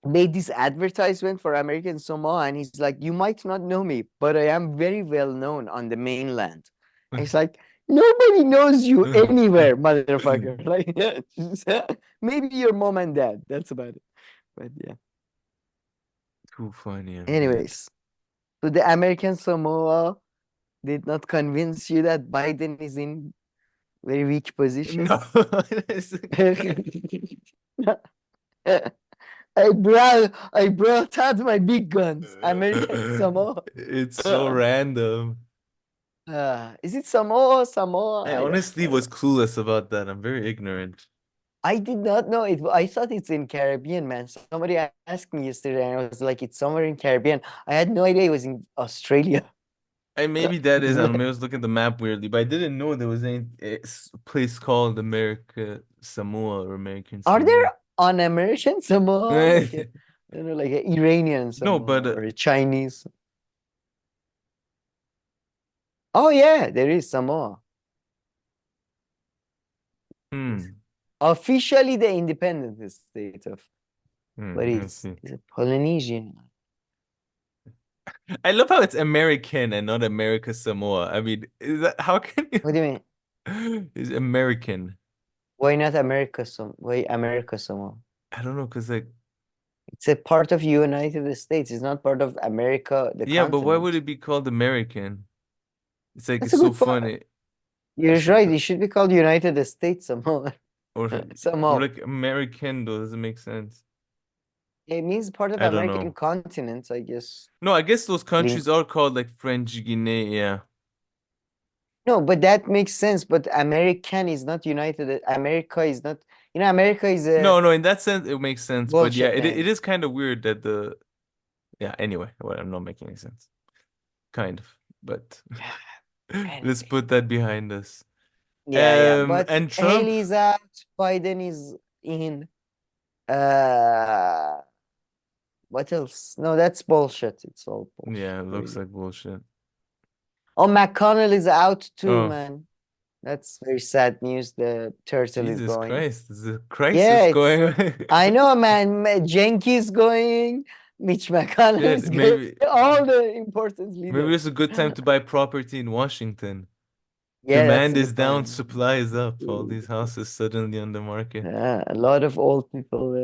made this advertisement for American Samoa, and he's like, "You might not know me, but I am very well known on the mainland." And it's like, nobody knows you anywhere, motherfucker. Like, maybe your mom and dad. That's about it. But yeah. Too funny. Man. Anyways, so the American Samoa did not convince you that Biden is in very weak position. No. I brought out my big guns. American Samoa. It's so random. Is it Samoa? Samoa? I honestly was clueless about that. I'm very ignorant. I did not know it. I thought it's in Caribbean, man. Somebody asked me yesterday, and I was like, it's somewhere in Caribbean. I had no idea it was in Australia. And maybe that is, I don't know, maybe I was looking at the map weirdly, but I didn't know there was any place called America Samoa or American Samoa. Are there un-American Samoa? Like I don't know, like an Iranian Samoa, no, but or a Chinese. Oh yeah, there is Samoa. Officially the independent state of, but it's a Polynesian. I love how it's American and not America Samoa. I mean, is that how can you? What do you mean? It's American. Why not America Samoa? Why America Samoa? I don't know, because like it's a part of United States. It's not part of America. The yeah, continent. but why would it be called American? It's like That's it's so funny. You're right. It should be called United States Samoa. Or like American though, doesn't make sense. It means part of American continent, I guess. No, I guess those countries are called like French Guinea, yeah. No, but that makes sense. But American is not United. America is not. You know, America is a. No, in that sense it makes sense. But yeah, it is kind of weird that the. Yeah. Anyway, well, I'm not making any sense. Kind of, but let's put that behind us. Yeah, but and Trump... Haley's out. Biden is in. What else? No, that's bullshit. It's all bullshit. Yeah, it looks like bullshit. Oh, McConnell is out too, man. That's very sad news. The turtle is going. Jesus Christ, there's a crisis going. I know, man. Cenk is going. Mitch McConnell is going. All the important leaders. Maybe it's a good time to buy property in Washington. Yeah, demand is down, supply is up. All these houses suddenly on the market. Yeah, a lot of old people,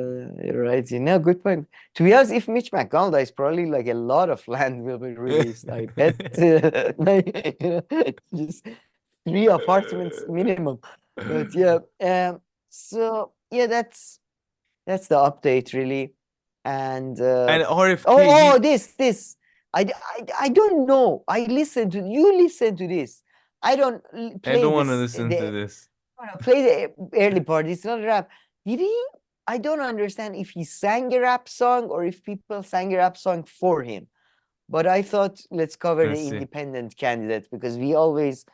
right? No, good point. To be honest, if Mitch McConnell dies, probably like a lot of land will be released. I bet, just 3 apartments minimum. But yeah, so yeah, that's the update really. And RFK. This I don't know. You listen to this. I don't want to listen to this. Play the early part. It's not a rap. I don't understand if he sang a rap song or if people sang a rap song for him. But I thought let's cover the independent candidate because we always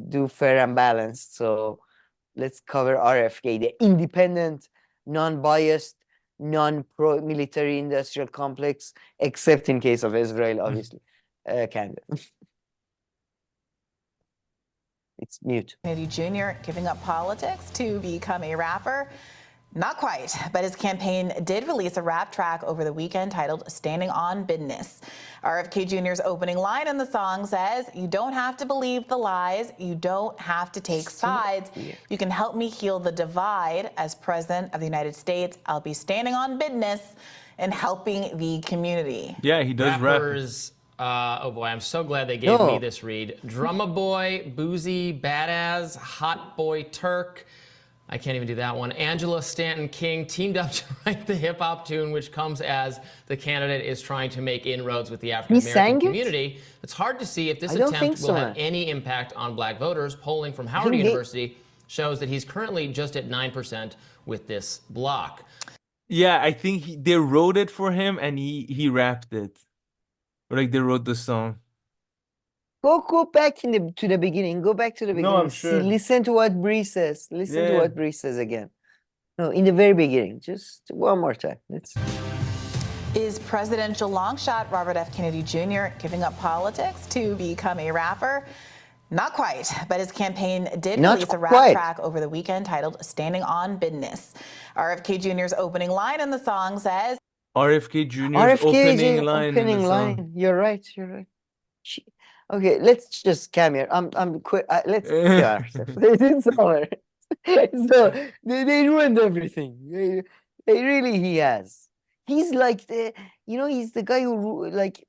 do fair and balanced. So let's cover RFK, the independent, non-biased, non-pro-military industrial complex, except in case of Israel, obviously, candidate. It's mute. Kennedy Jr. giving up politics to become a rapper. Not quite, but his campaign did release a rap track over the weekend titled Standing on Business. RFK Jr.'s opening line in the song says, "You don't have to believe the lies. You don't have to take sides. You can help me heal the divide. As President of the United States, I'll be standing on business and helping the community." Yeah, he does Rappers, oh boy, I'm so glad they gave me this read. Drumma Boy, Boozy, Badass, Hot Boy Turk, I can't even do that one. Angela Stanton King teamed up to write the hip hop tune, which comes as the candidate is trying to make inroads with the African American community. It's hard to see if this attempt will have any impact on black voters. Polling from Howard University shows that he's currently just at 9% with this block. Yeah, I think they wrote it for him and he rapped it. Or like they wrote the song. Go back to the beginning. Go back to the beginning. No, I'm sure. Listen to what Bree says. Listen to what Bree says again. No, in the very beginning. Just one more time. Is presidential longshot Robert F. Kennedy Jr. giving up politics to become a rapper? Not quite, but his campaign did release a rap track over the weekend titled Standing on Business. RFK Jr.'s opening line in the song says, RFK Jr.'s opening line. You're right. Okay, let's just come here. I'm quit. Let's kill ourselves. It's over. So they ruined everything. They really he has. He's like he's the guy who like,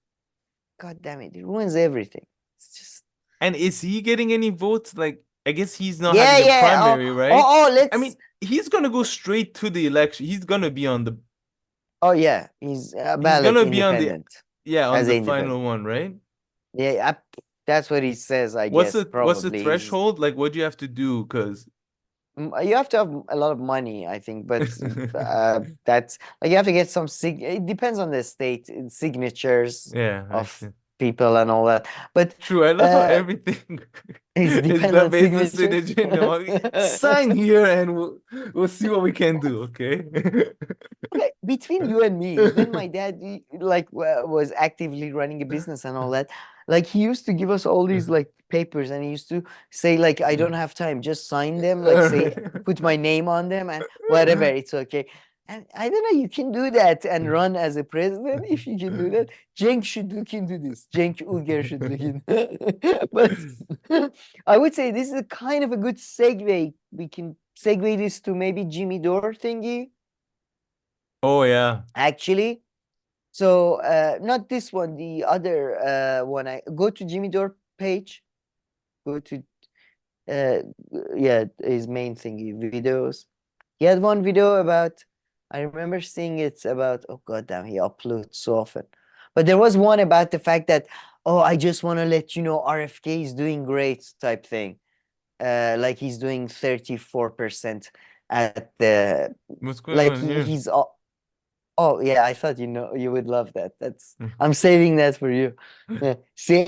God damn it, he ruins everything. It's just. And is he getting any votes? Like, I guess he's not having a primary, right? I mean, he's gonna go straight to the election. He's gonna be on the. Oh yeah, he's gonna be on the final one, right? Yeah, that's what he says. What's the threshold? Like, what do you have to do? Because you have to have a lot of money, I think. But that's like you have to get some it depends on the state signatures of people and all that. But true, I love how everything is dependent on sign here, and we'll see what we can do. Okay. Okay, between you and me, then my dad was actively running a business and all that. Like he used to give us all these like papers, and he used to say like, I don't have time, just sign them, like say put my name on them and whatever, it's okay. And I don't know, you can do that and run as a president. If you can do that, Cenk should look into this. Cenk Uygur should look into. But I would say this is a kind of a good segue. We can segue this to maybe Jimmy Dore thingy. Oh yeah. Actually. So not this one, the other one. I go to Jimmy Dore page. Go to his main thingy videos. He had one video about. I remember seeing it's about, oh god damn, he uploads so often. But there was one about the fact that, oh, I just want to let you know RFK is doing great type thing. Like he's doing 34% at the what's going on here? He's oh yeah, I thought you would love that. That's I'm saving that for you. See,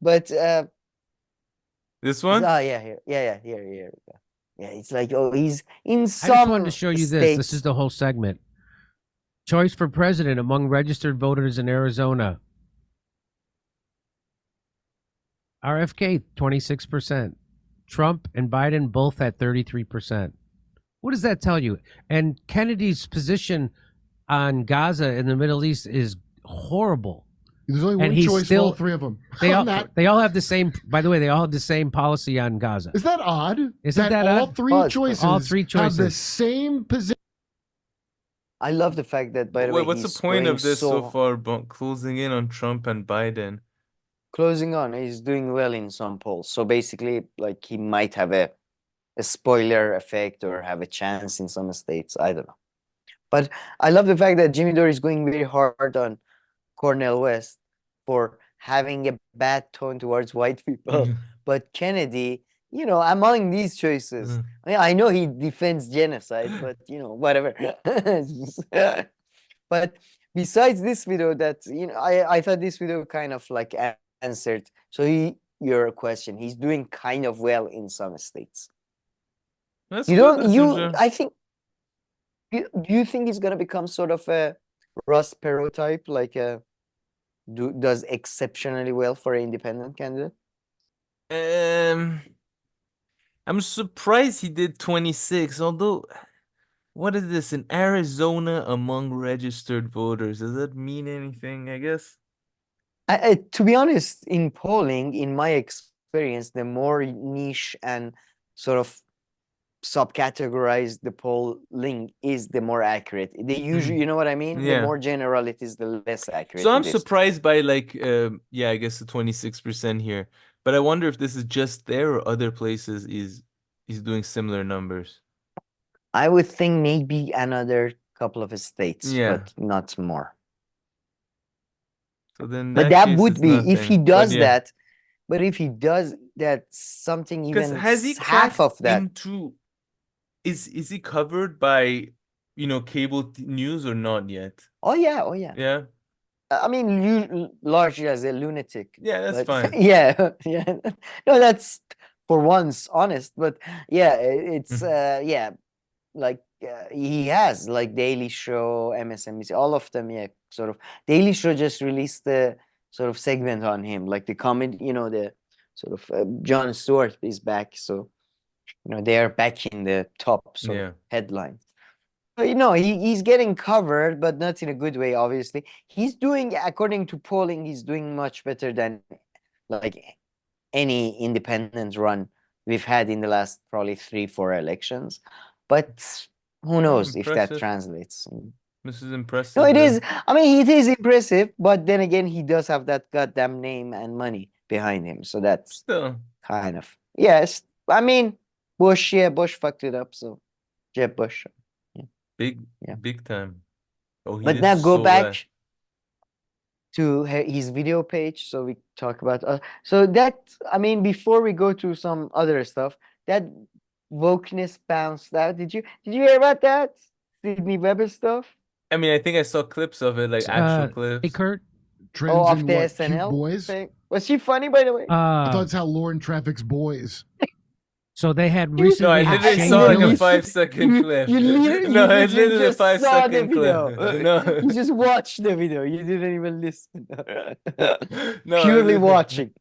but this one? Oh yeah, here we go. Yeah, it's like, oh, he's in some. I just wanted to show you this. This is the whole segment. Choice for president among registered voters in Arizona. RFK, 26%. Trump and Biden both at 33%. What does that tell you? And Kennedy's position on Gaza in the Middle East is horrible. There's only one choice for all three of them. They all have the same. By the way, they all have the same policy on Gaza. Is that odd? Isn't that all odd? All three choices have the choices same position. I love the fact that, by the way, what's the point of this so far? Closing in on Trump and Biden. Closing on, he's doing well in some polls. So basically, like he might have a spoiler effect or have a chance in some states. I don't know. But I love the fact that Jimmy Dore is going very hard on Cornel West for having a bad tone towards white people. But Kennedy, among these choices, I mean, I know he defends genocide, but whatever. But besides this video that, I thought this video kind of like answered. So your question, he's doing kind of well in some states. That's I think, do you think he's going to become sort of a Ross Perot type, like does exceptionally well for an independent candidate? I'm surprised he did 26, although what is this in Arizona among registered voters? Does that mean anything? I guess. To be honest, in polling, in my experience, the more niche and sort of subcategorized the polling is, the more accurate. They usually, you know what I mean? Yeah. The more general it is, the less accurate. So I'm surprised by like, I guess the 26% here. But I wonder if this is just there or other places is he's doing similar numbers. I would think maybe another couple of states, Yeah. but not more. So then But that would be if he does that. But if he does that, something even has he half of that into is he covered by cable news or not yet? Oh yeah. Yeah. I mean, largely as a lunatic. Yeah, that's fine. Yeah. No, that's for once honest. But yeah, it's yeah, like he has like Daily Show, MSNBC, all of them. Yeah, sort of. Daily Show just released the sort of segment on him, like the comedy. The sort of Jon Stewart is back, so they are back in the top sort of headlines. He's getting covered, but not in a good way, obviously. He's doing, according to polling, he's doing much better than like any independent run we've had in the last probably 3-4 elections. But who knows if that translates. This is impressive. No, it is. I mean, it is impressive, but then again, he does have that goddamn name and money behind him. So that's still kind of, yes. I mean, Bush fucked it up. So Jeb Bush. Big time. Oh, but now go back to his video page, so we talk about so that, I mean, before we go to some other stuff, that wokeness bounced out. Did you hear about that Sidney Weber stuff? I mean, I think I saw clips of it, like actual clips. Hey, Kurt. Trends of in the what, SNL cute boys? thing. Was she funny, by the way? I thought it's how Lauren traffics boys. So they had recently. No, I literally saw like a 5-second clip. You no, it's literally a 5-second clip. No, you just watched the video. You didn't even listen. No, Purely watching.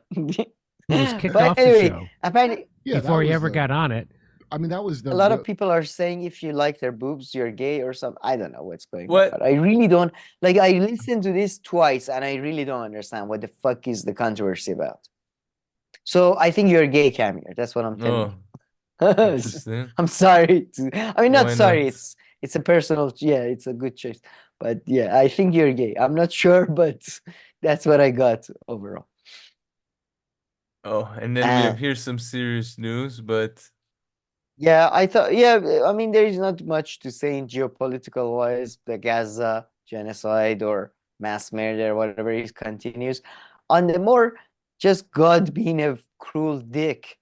He was kicked But off anyway, the show apparently, before he ever got on it. I mean, that was a lot of people are saying if you like their boobs, you're gay or something. I don't know what's going on. What? But I really don't. Like, I listened to this twice, and I really don't understand what the fuck is the controversy about. So I think you're gay, Camille. That's what I'm telling you. Interesting. I'm sorry. I mean, not Why sorry. not? It's a personal. Yeah, it's a good choice. But yeah, I think you're gay. I'm not sure, but that's what I got overall. Oh, and then here's some serious news, but yeah, I thought. Yeah, I mean, there is not much to say in geopolitical wise. The Gaza genocide or mass murder, whatever it continues. On the more just God being a cruel dick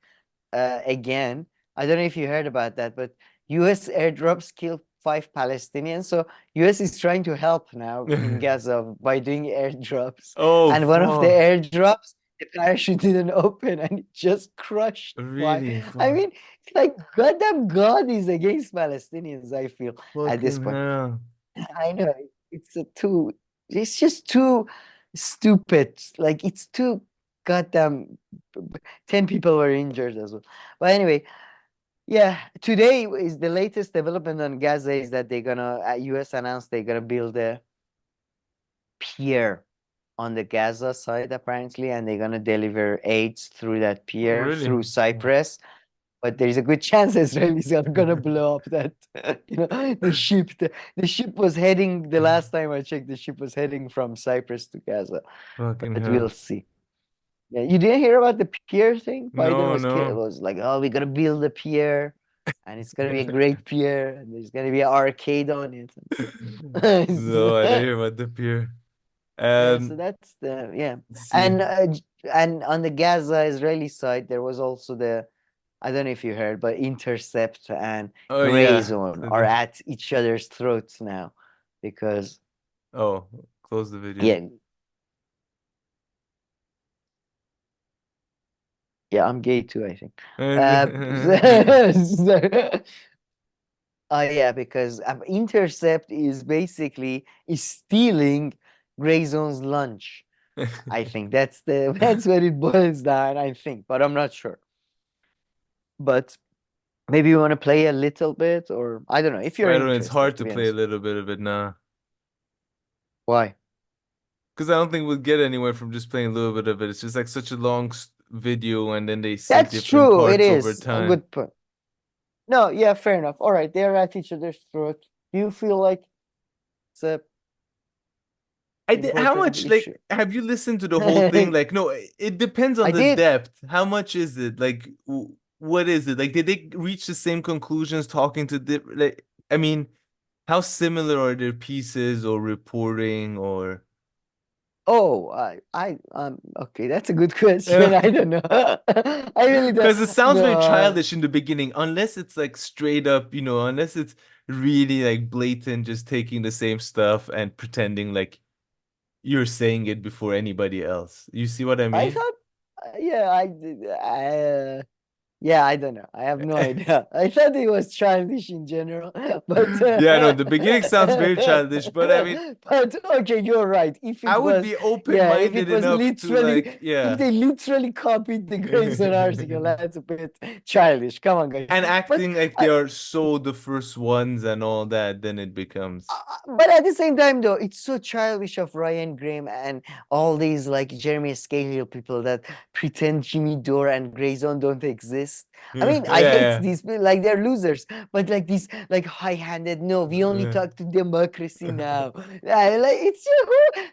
again. I don't know if you heard about that, but U.S. airdrops killed 5 Palestinians. So U.S. is trying to help now in Gaza by doing airdrops. Oh, and one of the airdrops, the parachute didn't open and it just crushed. Really? I mean, it's like goddamn God is against Palestinians, I feel, at this point. Hell. I know. It's just too stupid. Like, it's too goddamn 10 people were injured as well. But anyway, yeah, today is the latest development on Gaza is that they're gonna US announced they're gonna build a pier on the Gaza side apparently, and they're gonna deliver aids through that pier through Cyprus. But there is a good chance Israelis are gonna blow up that the ship. The ship was heading, the last time I checked, the ship was heading from Cyprus to Gaza. But we'll see. Yeah, you didn't hear about the pier thing? Biden was like, oh, we're gonna build a pier, and it's gonna be a great pier, and there's gonna be an arcade on it. No, I didn't hear about the pier. So that's the and on the Gaza Israeli side, there was also the, I don't know if you heard, but Intercept and Grayzone are at each other's throats now because. Oh, close the video. Yeah. Yeah, I'm gay too, I think. Yeah, because Intercept is basically stealing Grayzone's lunch. I think that's what it boils down, I think, but I'm not sure. But maybe you want to play a little bit, or I don't know if you're. I don't know. It's hard to play a little bit of it now. Why? Because I don't think we'll get anywhere from just playing a little bit of it. It's just like such a long video, and then they see that's different true. parts It is over time. a good point. No, yeah, fair enough. All right, they're at each other's throat. Do you feel like it's a? How much have you listened to the whole thing? Like, no, it depends on the depth. How much is it? Like, what is it? Like, did they reach the same conclusions talking to different, like, I mean, how similar are their pieces or reporting or? Oh, okay, that's a good question. I don't know. I really don't Because it sounds very know. childish in the beginning, unless it's like straight up, unless it's really like blatant, just taking the same stuff and pretending like you're saying it before anybody else. You see what I I mean? thought, yeah, I did. Yeah, I don't know. I have no idea. I thought it was childish in general, but Yeah, no, the beginning sounds very childish, but I mean, but okay, you're right. If it I would was, be if open-minded it was enough to literally, like, yeah, if they literally copied the Grayzone article, that's a bit childish. Come on, guys. and But acting like they are so the first ones and all that, then it becomes. but at the same time, though, it's so childish of Ryan Graham and all these like Jeremy Scahill people that pretend Jimmy Dore and Grayzone don't exist. I mean, I hate Yeah. these people, like they're losers, but like these like high-handed, no, we only talk to democracy now. Like it's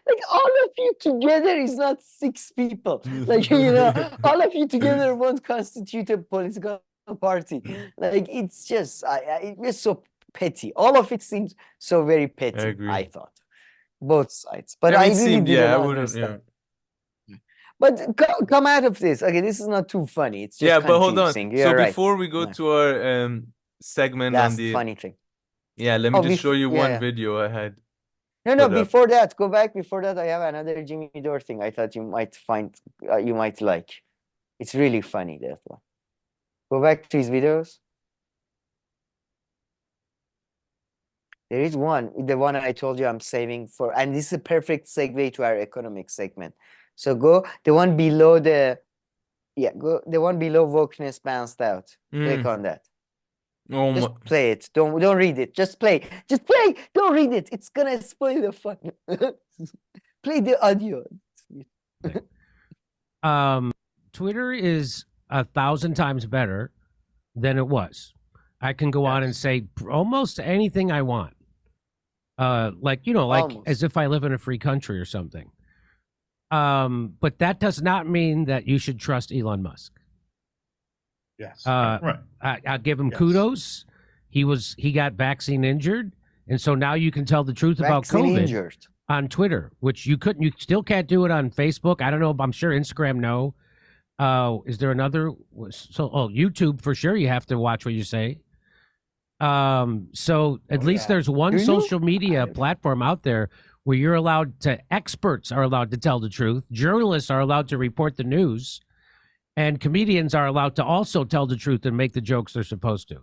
like all of you together is not 6 people. Like all of you together won't constitute a political party. Like it's just it's so petty. All of it seems so very petty, I agree. thought. Both sides. But I I mean, really seemed, didn't yeah, I wouldn't, understand. yeah. But come out of this. Okay, this is not too funny. It's just Yeah, but hold on. confusing. So You're right. before we go Yeah. to our segment on Last the funny thing. yeah, let me Oh, just show you one yeah. video I had. No, put up. before that, go back. Before that, I have another Jimmy Dore thing I thought you might find, you might like. It's really funny, that one. Go back to his videos. There is one, the one I told you I'm saving for, and this is a perfect segue to our economic segment. So go the one below the, go the one below wokeness bounced out. Click on that. Oh Just my. play it. Don't read it. Just play. Just play. Don't read it. It's gonna spoil the fun. Play the audio. Twitter is 1,000 times better than it was. I can go on and say almost anything I want. Like Almost. as if I live in a free country or something. But that does not mean that you should trust Elon Musk. Yes. Right. I give him kudos. He got vaccine injured, and so now you can tell the truth about COVID Injured. on Twitter, which you couldn't. You still can't do it on Facebook. I don't know. I'm sure Instagram. No. Is there another? So YouTube for sure. You have to watch what you say. So at least there's one social media platform out there where you're allowed to. Experts are allowed to tell the truth. Journalists are allowed to report the news. And comedians are allowed to also tell the truth and make the jokes they're supposed to.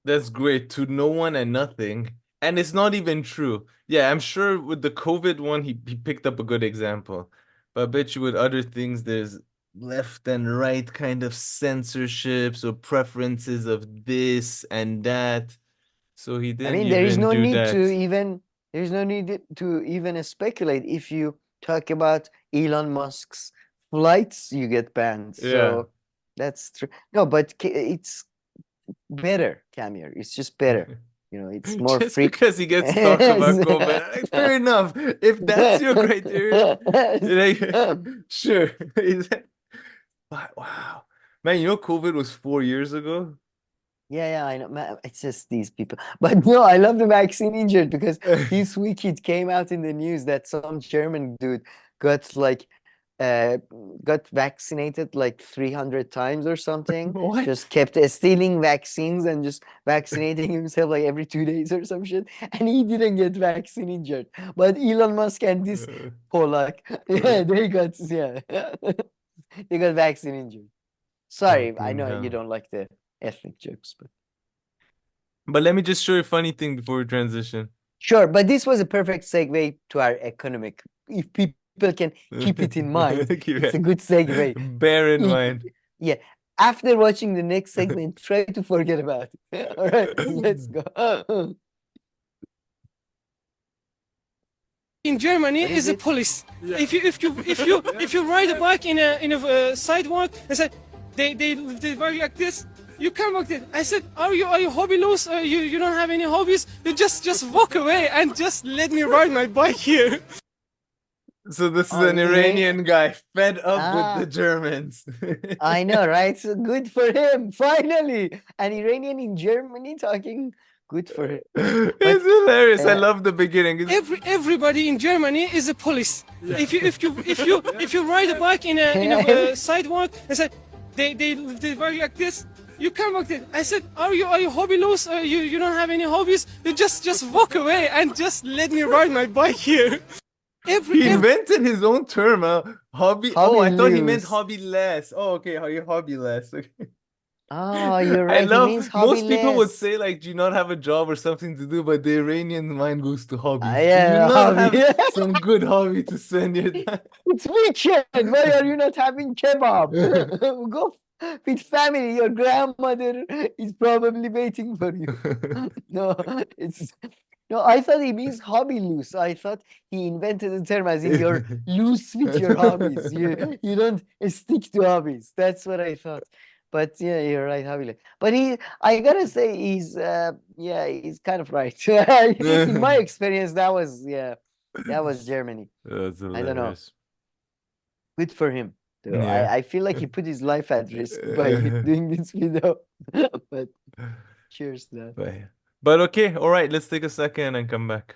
That's great. To no one and nothing. And it's not even true. Yeah, I'm sure with the COVID one, he picked up a good example. But I bet you with other things, there's left and right kind of censorships or preferences of this and that. So he didn't even there is no do need that. to even, there's no need to even speculate. If you talk about Elon Musk's flights, you get banned. So that's true. No, but it's better, Camille. It's just better. It's more just free. because he gets talk about COVID. Like, fair enough. If that's your criteria, like, sure. Wow. Man, COVID was 4 years ago? Yeah, I know. Man, it's just these people. But no, I love the vaccine injured because this week it came out in the news that some German dude got vaccinated like 300 times or something. What? Just kept stealing vaccines and just vaccinating himself like every 2 days or some shit. And he didn't get vaccine injured. But Elon Musk and this Polak, they got they got vaccine injured. Sorry, I know you don't like the ethnic jokes, but let me just show you a funny thing before we transition. Sure, but this was a perfect segue to our economic. If people can keep it in mind, it's a good segue. Bear in mind. Yeah. After watching the next segment, try to forget about it. All right, let's go. In Germany is a police. Yeah. If you ride a bike in a sidewalk and say they work like this, you can't walk there. I said, are you hobbyless? You don't have any hobbies? You just walk away and just let me ride my bike here. So this is Oh, an Iranian guy fed up with the Ah, Germans. I know, right? So good for him. Finally, an Iranian in Germany talking. Good for him. But It's hilarious. I love the beginning. Everybody in Germany is a police. If you ride a bike in a sidewalk and say they work like this, you can't walk there. I said, are you hobbyless? You don't have any hobbies? You just walk away and just let me ride my bike here. He invented his own term, hobby. Oh, I thought he meant Hobbyless. hobbyless. Oh, okay, how you hobbyless? Okay. Oh, you're I right. He means love most people would hobbyless. say like, do you not have a job or something to do? But the Iranian mind goes to hobbies. Do you Yeah, not hobby. have some good hobby to spend your time? It's weekend. Why are you not having kebab? Go with family. Your grandmother is probably waiting for you. No, it's no. I thought he means hobby loose. I thought he invented the term as in you're loose with your hobbies. You don't stick to hobbies. That's what I thought. But yeah, you're right, hobby. But I gotta say, he's kind of right. In my experience, that was Germany. That's I don't know. hilarious. Good for him. Though. Yeah. I feel like he put his life at risk by doing this video. But cheers to that. But okay, all right, let's take a second and come back.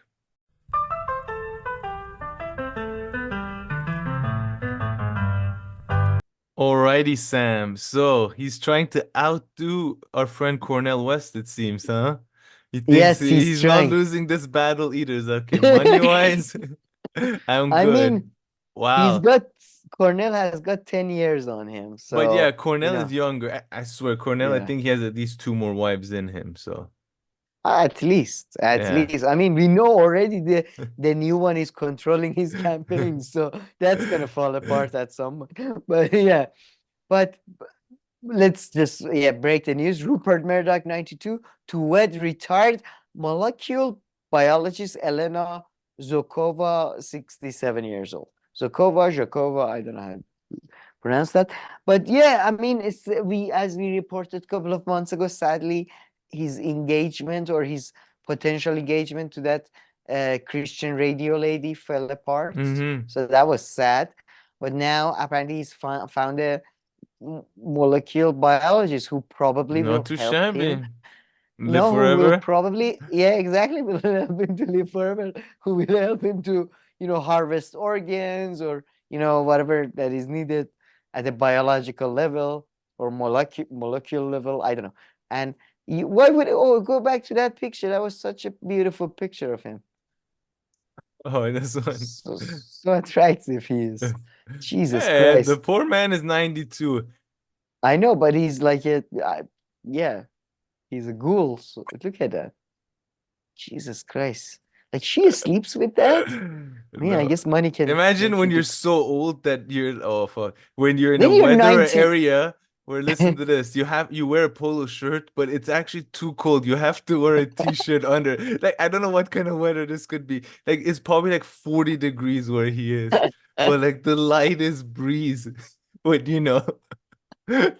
Alrighty, Sam. So he's trying to outdo our friend Cornel West, it seems, huh? He thinks Yes, he's not trying. losing this battle either. Okay, money-wise, I'm I good. mean, Wow. Cornel has got 10 years on him. So, But yeah, Cornel is younger. I swear, Cornel, I Yeah. think he has at least 2 more wives in him. So At least. Yeah. I mean, we know already the new one is controlling his campaign, so that's gonna fall apart at some point. But yeah, but let's just break the news. Rupert Murdoch, 92, to wed retired molecular biologist Elena Zokova, 67 years old. Zokova, I don't know how to pronounce that. But yeah, I mean, as we reported a couple of months ago, sadly, his engagement or his potential engagement to that Christian radio lady fell apart. So that was sad. But now apparently he's found a molecular biologist who probably will not too help shabby. him. Live Who will forever. probably, exactly, will help him to live forever. Who will help him to, harvest organs or, whatever that is needed at a biological level or molecular level. I don't know. And why would go back to that picture? That was such a beautiful picture of him. Oh, this one. So attractive he is. Jesus Yeah, Christ. the poor man is 92. I know, but he's like he's a ghoul. So look at that. Jesus Christ. Like she sleeps with that? Yeah, I guess money can Imagine when you you're so old that you're when you're in Then a you're weather 19. area where listen to this, you wear a polo shirt, but it's actually too cold. You have to wear a t-shirt under. Like I don't know what kind of weather this could be. Like it's probably like 40 degrees where he is. But like the lightest breeze. But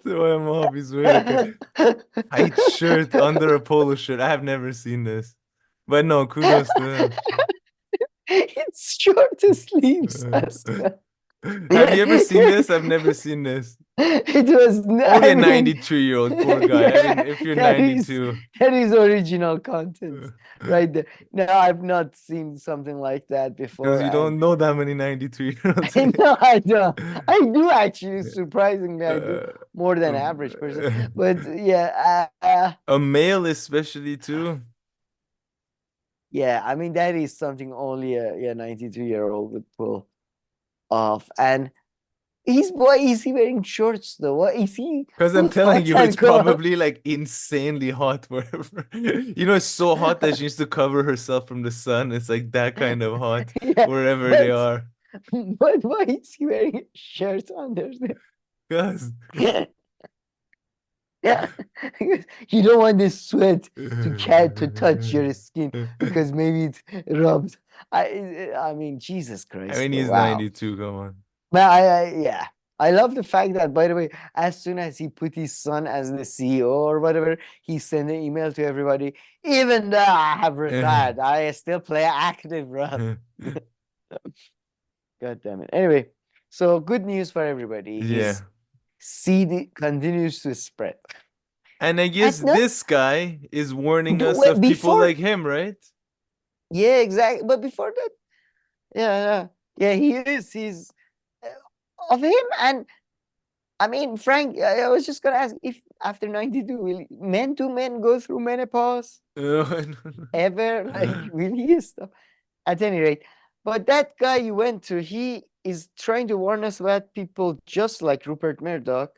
so I'm always wearing like a tight shirt under a polo shirt. I have never seen this. But no, kudos to him. It's short sleeves. Have you ever seen this? I've never seen this. It was only a 92-year-old poor guy. I mean, if you're that 92, that is original content right there. No, I've not seen something like that before. because you don't know that many 92-year-olds. No, I don't. I do actually. Surprisingly, I do more than average person. But yeah, a male especially too. Yeah, I mean that is something only a 92-year-old would pull off. And why is he wearing shorts though? What is he? Because I'm telling you, it's probably like insanely hot wherever. It's so hot that she needs to cover herself from the sun. It's like that kind of hot wherever they are. But why is he wearing shirts under there? Because you don't want the sweat to touch your skin because maybe it rubs. I mean, Jesus Christ. I mean, he's 92. Come on. But I love the fact that, by the way, as soon as he put his son as the CEO or whatever, he sent an email to everybody. Even though I have retired, I still play active role. God damn it. Anyway, so good news for everybody. Yeah. Seed continues to spread. And I guess this guy is warning us of people like him, right? Yeah, exactly. But before that, yeah, he is. He's of him. And I mean, Frank, I was just gonna ask if after 92, will men go through menopause? Ever? Like, will he stop? At any rate, but that guy you went to, he is trying to warn us about people just like Rupert Murdoch,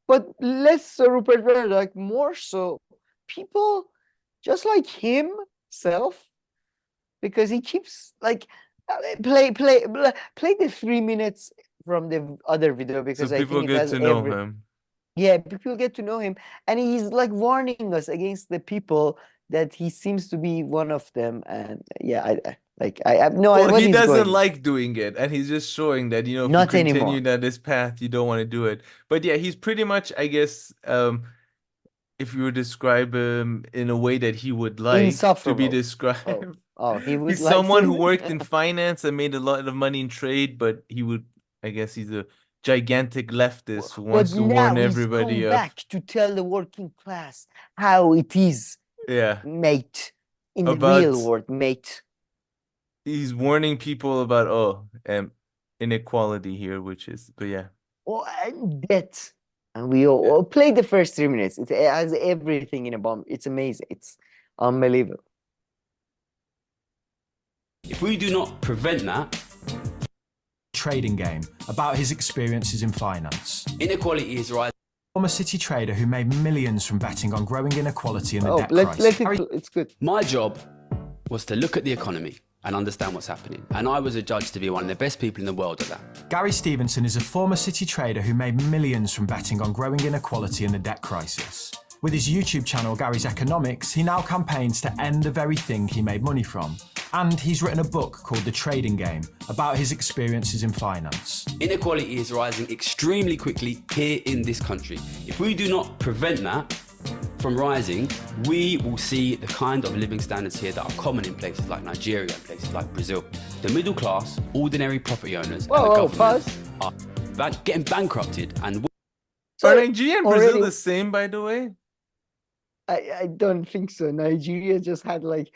but less so Rupert Murdoch, more so people just like himself, because he keeps like play the 3 minutes from the other video, because so I people think get to know him. Yeah, people get to know him, and he's like warning us against the people that he seems to be one of them. And yeah, I have no idea. Well, he doesn't like doing it, and he's just showing that, you know, if Not you continue anymore. down this path, you don't want to do it. But yeah, he's pretty much, I guess, if you would describe him in a way that he would like to be described. He would he's like someone to... who worked in finance and made a lot of money in trade, but he would, I guess he's a gigantic leftist who wants to warn everybody of... back to tell the working class how it is, mate, in the real world, mate. He's warning people about, inequality here, which is, but yeah. Oh, and debt. And we all played the first 3 minutes. It has everything in a bomb. It's amazing. It's unbelievable. If we do not prevent that, trading game about his experiences in finance. Inequality is rising. Former city trader who made millions from betting on growing inequality in the debt crisis. It's good. My job was to look at the economy and understand what's happening. And I was adjudged to be one of the best people in the world at that. Gary Stevenson is a former city trader who made millions from betting on growing inequality in the debt crisis. With his YouTube channel, Gary's Economics, he now campaigns to end the very thing he made money from. And he's written a book called The Trading Game about his experiences in finance. Inequality is rising extremely quickly here in this country. If we do not prevent that from rising, we will see the kind of living standards here that are common in places like Nigeria and places like Brazil. The middle class, ordinary property owners, and the government are getting bankrupted. And are Nigeria and Brazil the same, by the way? I don't think so. Nigeria just had like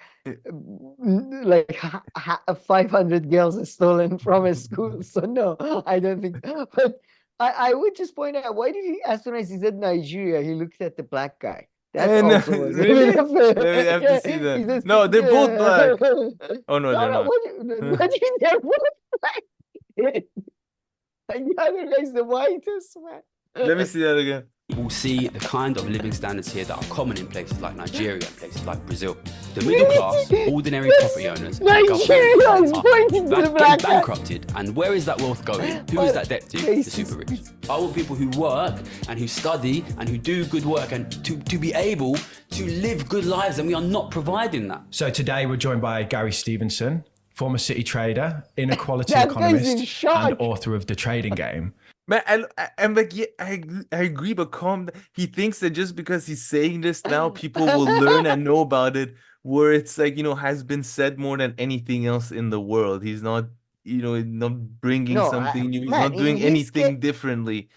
500 girls stolen from a school. So no, I don't think. But I would just point out, why did he, as soon as he said Nigeria, he looked at the black guy? That also was really? I have to see that. Says, no, they're both black. Oh no, they're not. What do you they're both black? And the other guy's the whitest, man. Let me see that again. We'll see the kind of living standards here that are common in places like Nigeria and places like Brazil. The middle class, ordinary property owners, and the government are getting bankrupted. And where is that wealth going? Who is that debt to? The super rich. I want people who work and who study and who do good work and to be able to live good lives, and we are not providing that. So today we're joined by Gary Stevenson, former city trader, inequality economist, and author of The Trading Game. Man, I'm like, yeah, I agree, but he thinks that just because he's saying this now, people will learn and know about it, where it's like, you know, has been said more than anything else in the world. He's not, you know, not bringing something new. He's not doing anything differently,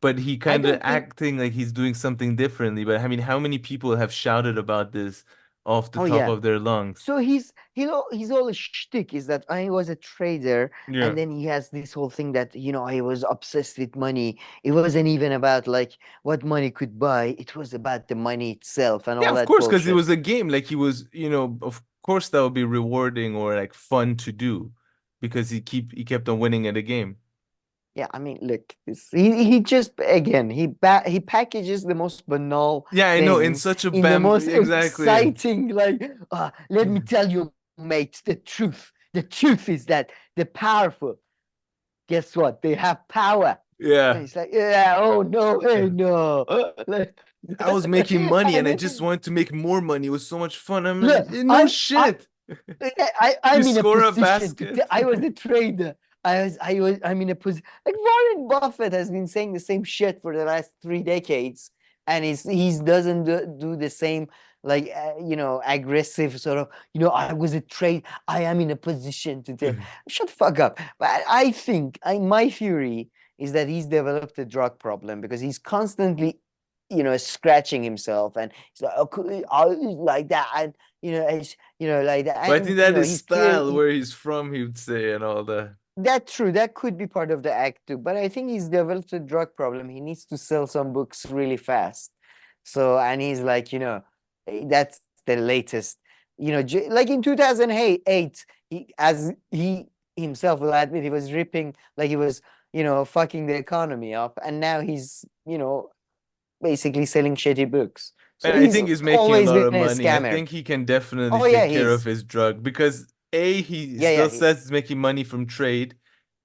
but he kind of acting like he's doing something differently. But I mean, how many people have shouted about this off the top of their lungs? So his whole shtick is that I was a trader, and then he has this whole thing that, you know, I was obsessed with money. It wasn't even about like what money could buy. It was about the money itself and all that. Of course, because it was a game. Like he was, you know, of course that would be rewarding or like fun to do, because he kept on winning at a game. Yeah, I mean, look, he just, again, he packages the most banal. Yeah, I know, in such a the most exciting, like, let me tell you, mate, the truth. The truth is that the powerful, guess what? They have power. Yeah. And it's like, oh no, hey, no. I was making money and I just wanted to make more money. It was so much fun. I'm like, no shit. I'm in a position. I was a trader. I'm in a position, like Warren Buffett has been saying the same shit for the last 3 decades, and he doesn't do the same like aggressive sort of, I was a trade, I am in a position to take. Shut the fuck up. But I think my theory is that he's developed a drug problem because he's constantly scratching himself, and he's like, like that, and like that. But I think that is he's style where he's from, he would say, and all that. That's true. That could be part of the act too. But I think he's developed a drug problem. He needs to sell some books really fast. So, and he's like, that's the latest, like in 2008, he himself will admit, he was ripping, like he was, fucking the economy up. And now he's, basically selling shitty books. So and I think he's making a lot of money. I think he can definitely take care of his drug because he still says he's making money from trade.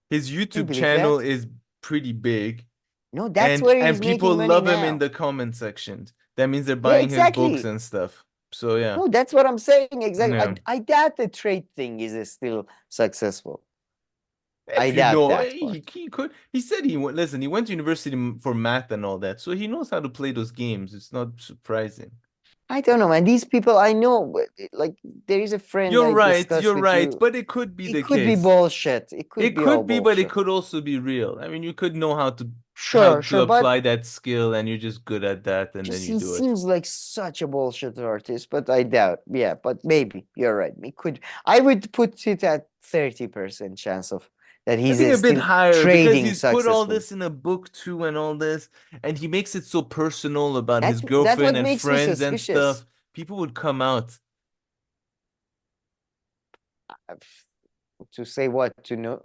His YouTube channel is pretty big. No, that's where he's and people making love money him now. in the comment sections. That means they're buying his books and stuff. So yeah. No, that's what I'm saying. Exactly. Yeah. I doubt the trade thing is still successful. I doubt that. He could. He said he went. Listen, he went to university for math and all that, so he knows how to play those games. It's not surprising. I don't know, man. These people, I know, like there is a friend. You're right. You're right. But it could be the case. It could be bullshit. It could be, but it could also be real. I mean, you could know how to apply that skill, and you're just good at that, and then you do it. He seems like such a bullshit artist, but I doubt. Yeah, but maybe you're right. It could. I would put it at 30% chance of. That he's a bit higher because he's successful. put all this in a book too and all this, and he makes it so personal about his girlfriend and friends and stuff. People would come out to say what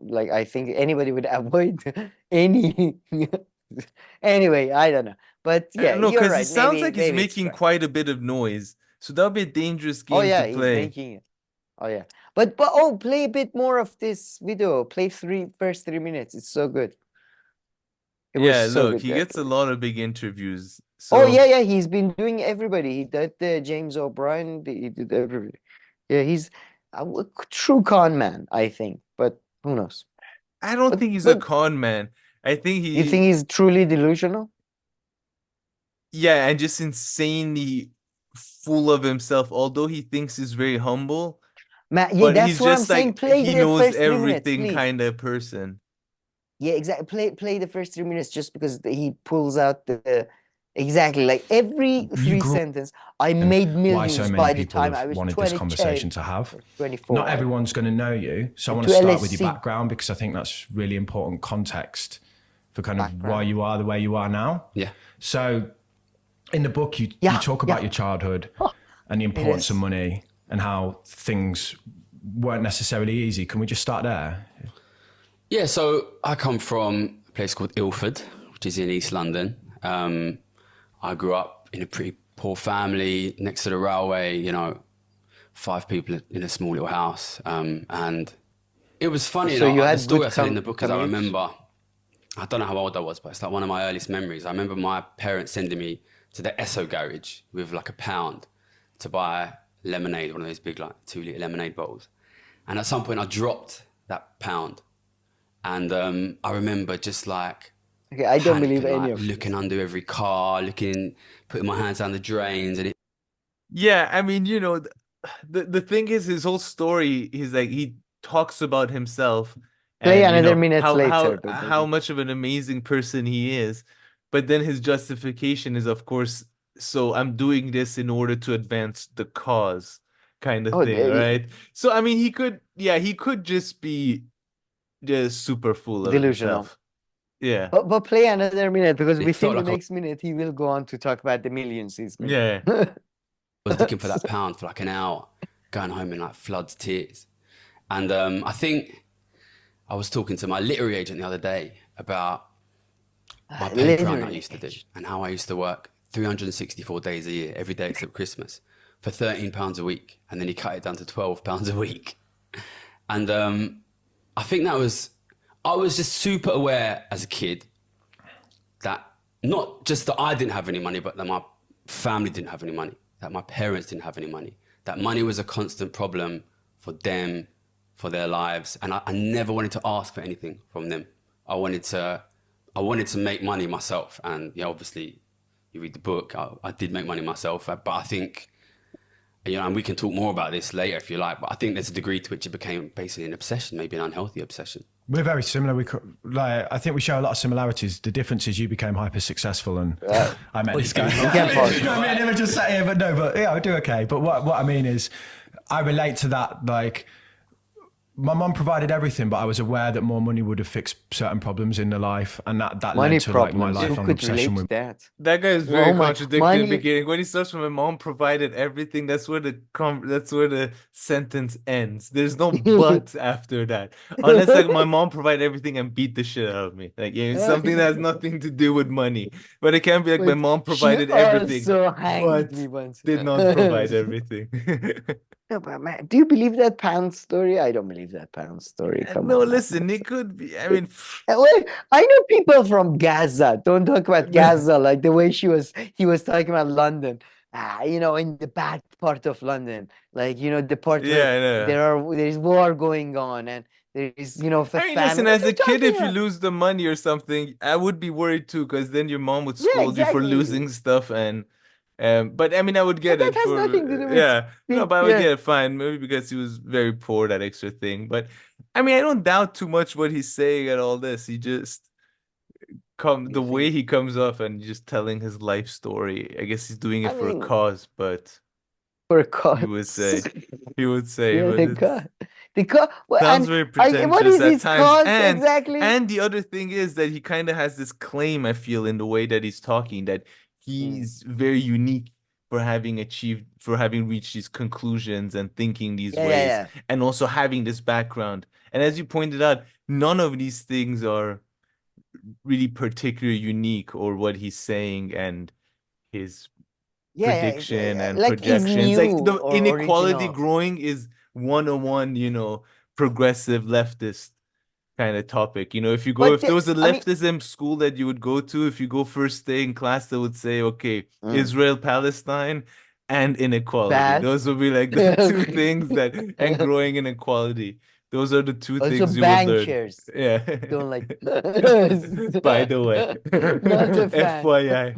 like I think anybody would avoid any. Anyway, I don't know, but yeah, no, because it sounds like he's making quite a bit of noise, so that'll be a dangerous game to play. He's making it. Oh yeah, but play a bit more of this video. Play first 3 minutes. It's so good. Look, he gets a lot of big interviews. So... he's been doing everybody. He did the James O'Brien. He did everybody. Yeah, he's a true con man, I think. But who knows? I don't think he's a con man. I think You think he's truly delusional? Yeah, and just insanely full of himself. Although he thinks he's very humble. That's what I'm saying. Play he the knows first 3 everything minutes, kind of person. Yeah, exactly. Play the first 3 minutes just because he pulls out the exactly like every three sentences. I made millions by the time I was 20. This conversation to have. 24. Not everyone's going to know you, so I want to start with your background because I think that's really important context for kind of why you are the way you are now. Yeah. So, in the book, you talk about your childhood and the importance of money. And how things weren't necessarily easy. Can we just start there? Yeah, so I come from a place called Ilford, which is in East London. I grew up in a pretty poor family next to the railway, 5 people in a small little house. And it was funny. So you had the story I tell in the book is I remember, I don't know how old I was, but it's like one of my earliest memories. I remember my parents sending me to the Esso garage with like £1 to buy lemonade, one of those big like 2-litre lemonade bottles, and at some point I dropped that £1, and I remember just like I don't believe any of looking under every car, putting my hands down the drains, and I mean, the thing is, his whole story is like he talks about himself. Play another minute later. How much of an amazing person he is, but then his justification is, of course, so I'm doing this in order to advance the cause kind of thing, right? So, I mean, he could just be just super full of himself. Yeah. But play another minute because within the next minute, he will go on to talk about the millions he's made. Yeah. I was looking for that £1 for like an hour, going home in like floods, tears. And I think I was talking to my literary agent the other day about my paper run I used to do and how I used to work 364 days a year, every day except Christmas, for £13 a week. And then he cut it down to £12 a week. And I think I was just super aware as a kid that not just that I didn't have any money, but that my family didn't have any money, that my parents didn't have any money, that money was a constant problem for them, for their lives. And I never wanted to ask for anything from them. I wanted to make money myself. And obviously, you read the book, I did make money myself, but I think You know, and we can talk more about this later if you like, but I think there's a degree to which it became basically an obsession, maybe an unhealthy obsession. We're very similar. I think we share a lot of similarities. The difference is you became hyper successful, and I met this guy. I mean, never just sat here, but yeah, I do okay. But what I mean is, I relate to that. Like, my mum provided everything, but I was aware that more money would have fixed certain problems in the life, and that led to like my lifelong obsession with that. That guy is very contradictory in the beginning. When he starts from, my mom provided everything, that's where the sentence ends. There's no but after that. Unless like my mom provided everything and beat the shit out of me. Like, yeah, something that has nothing to do with money. But it can't be like my mom provided everything, but did not provide everything. No, but man, do you believe that pound story? I don't believe that pound story. Come no, on, listen, it could be. I mean, wait, I know people from Gaza. Don't talk about Gaza like the way he was talking about London. You know, in the bad part of London, like, you know, the part where there is war going on, and there is, you know, I mean, listen, as a kid, if you lose the money or something, I would be worried too, because then your mom would scold you for losing stuff. And but I mean, I would get But it. that has nothing to do with No, but I would get it fine, maybe because he was very poor, that extra thing. But I mean, I don't doubt too much what he's saying at all this. He just the way he comes off and just telling his life story. I guess he's doing it for a cause, but for a cause, he would say, well, sounds very pretentious what is at his times. cause And exactly? And the other thing is that he kind of has this claim, I feel, in the way that he's talking, that he's very unique for having reached these conclusions and thinking these ways, and also having this background. And as you pointed out, none of these things are really particularly unique, or what he's saying and his prediction and like projections. Like the inequality original. growing is 101, you know, progressive leftist kind of topic. You know, if there was a leftism school that you would go to, if you go first day in class, they would say, okay, Israel, Palestine, and inequality. Those would be like the two things and growing inequality. Those are the two things you would learn. Yeah. Don't like. By the way, not a fan. FYI.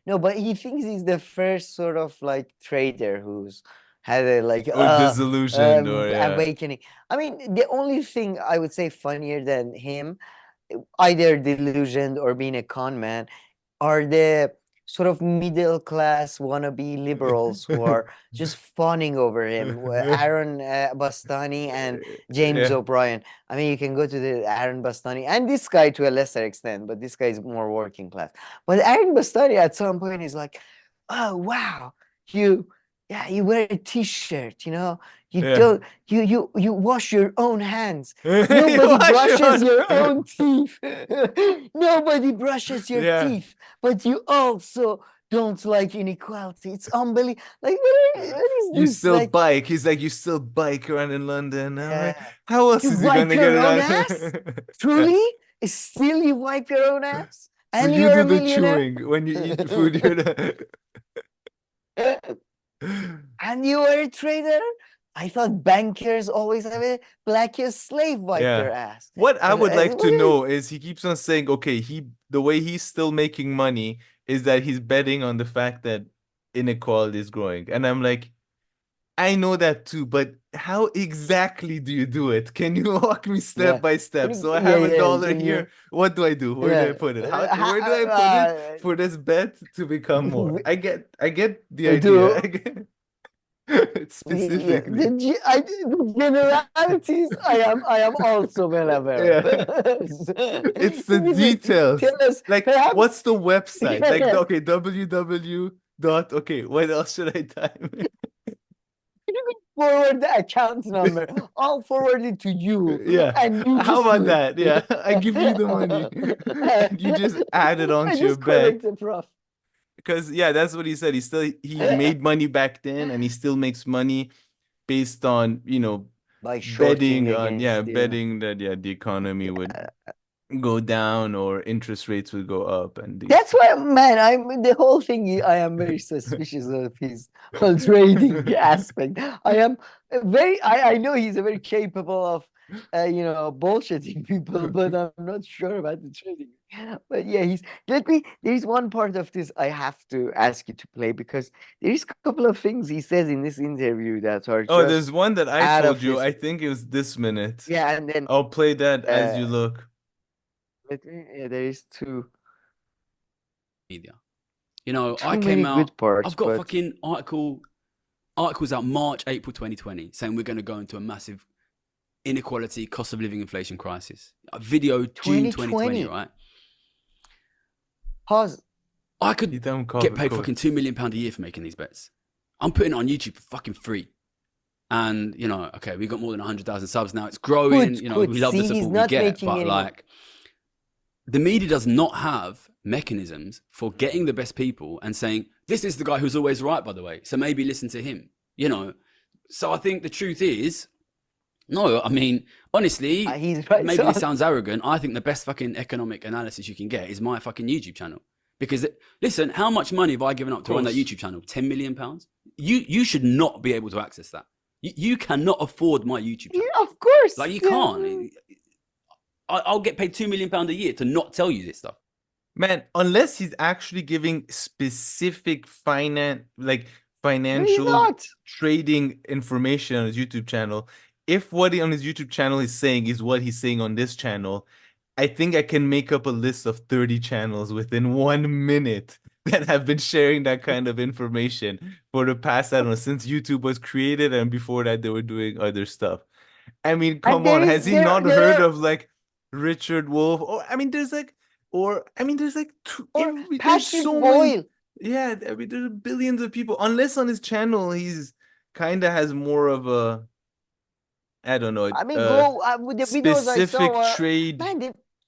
No, but he thinks he's the first sort of like trader who's had a like disillusioned or awakening. I mean, the only thing I would say funnier than him, either delusioned or being a con man, are the sort of middle class wannabe liberals who are just fawning over him. Aaron Bastani and James O'Brien. I mean, you can go to the Aaron Bastani and this guy to a lesser extent, but this guy is more working class. But Aaron Bastani at some point is like, oh wow, you wear a t-shirt, you know, don't you wash your own hands. Nobody brushes your own teeth. Nobody brushes your teeth, but you also don't like inequality. It's unbelievable. Like, what is you this? Still bike. He's like, you still bike around in London. Like, how else is he gonna get around? Truly? Still you wipe your own ass? And so you do the chewing when you eat food. And you were a trader? I thought bankers always have a blackest slave wipe their ass. What I would like to know is, he keeps on saying, okay, the way he's still making money is that he's betting on the fact that inequality is growing. And I'm like, I know that too, but how exactly do you do it? Can you walk me step by step? So I have $1 here. What do I do? Where do I put it? Where do I put it for this bet to become more? I get the idea. It's specifically. The generalities, I am also well aware. It's the details. Like, perhaps, what's the website? Like, okay, www. Okay, what else should I type? Forward the account number. I'll forward it to you. And you how about that? Yeah, I give you the money. You just add it onto your bet. Because that's what he said. He made money back then, and he still makes money based on, you know, by betting on betting that the economy would go down or interest rates would go up. And that's why, man, the whole thing, I am very suspicious of his whole trading aspect. I am I know he's very capable of bullshitting people, but I'm not sure about the trading. But yeah, there's one part of this I have to ask you to play because there's a couple of things he says in this interview that are Oh, just there's one that I out told of you. his. I think it was this minute. Yeah, and then I'll play that as you look. yeah, there is two. Media. I Too came many out. good parts, I've got but fucking articles out March, April 2020 saying we're going to go into a massive inequality, cost of living, inflation crisis. A video June 2020, right? Pause. I could get paid fucking £2 million a year for making these bets. I'm putting it on YouTube for fucking free. And, okay, we've got more than 100,000 subs now. It's growing. We love the support we get. But, like, the media does not have mechanisms for getting the best people and saying, this is the guy who's always right, by the way. So maybe listen to him, So I think the truth is, no, I mean, honestly, he's right, maybe it sounds arrogant. I think the best fucking economic analysis you can get is my fucking YouTube channel. Because, listen, how much money have I given up to run that YouTube channel? £10 million? You should not be able to access that. You cannot afford my YouTube channel. Yeah, of course. Like, you can't. I'll get paid £2 million a year to not tell you this stuff. Man, unless he's actually giving specific financial trading information on his YouTube channel, if what he on his YouTube channel is saying is what he's saying on this channel, I think I can make up a list of 30 channels within 1 minute that have been sharing that kind of information for the past, I don't know, since YouTube was created, and before that they were doing other stuff. I mean, come on, has he not heard of like Richard Wolff? Or I mean, there's like Patrick Boyle. Yeah, I mean, there's billions of people. Unless on his channel he's kind of has more of a, I don't know. I mean, go with the videos I saw.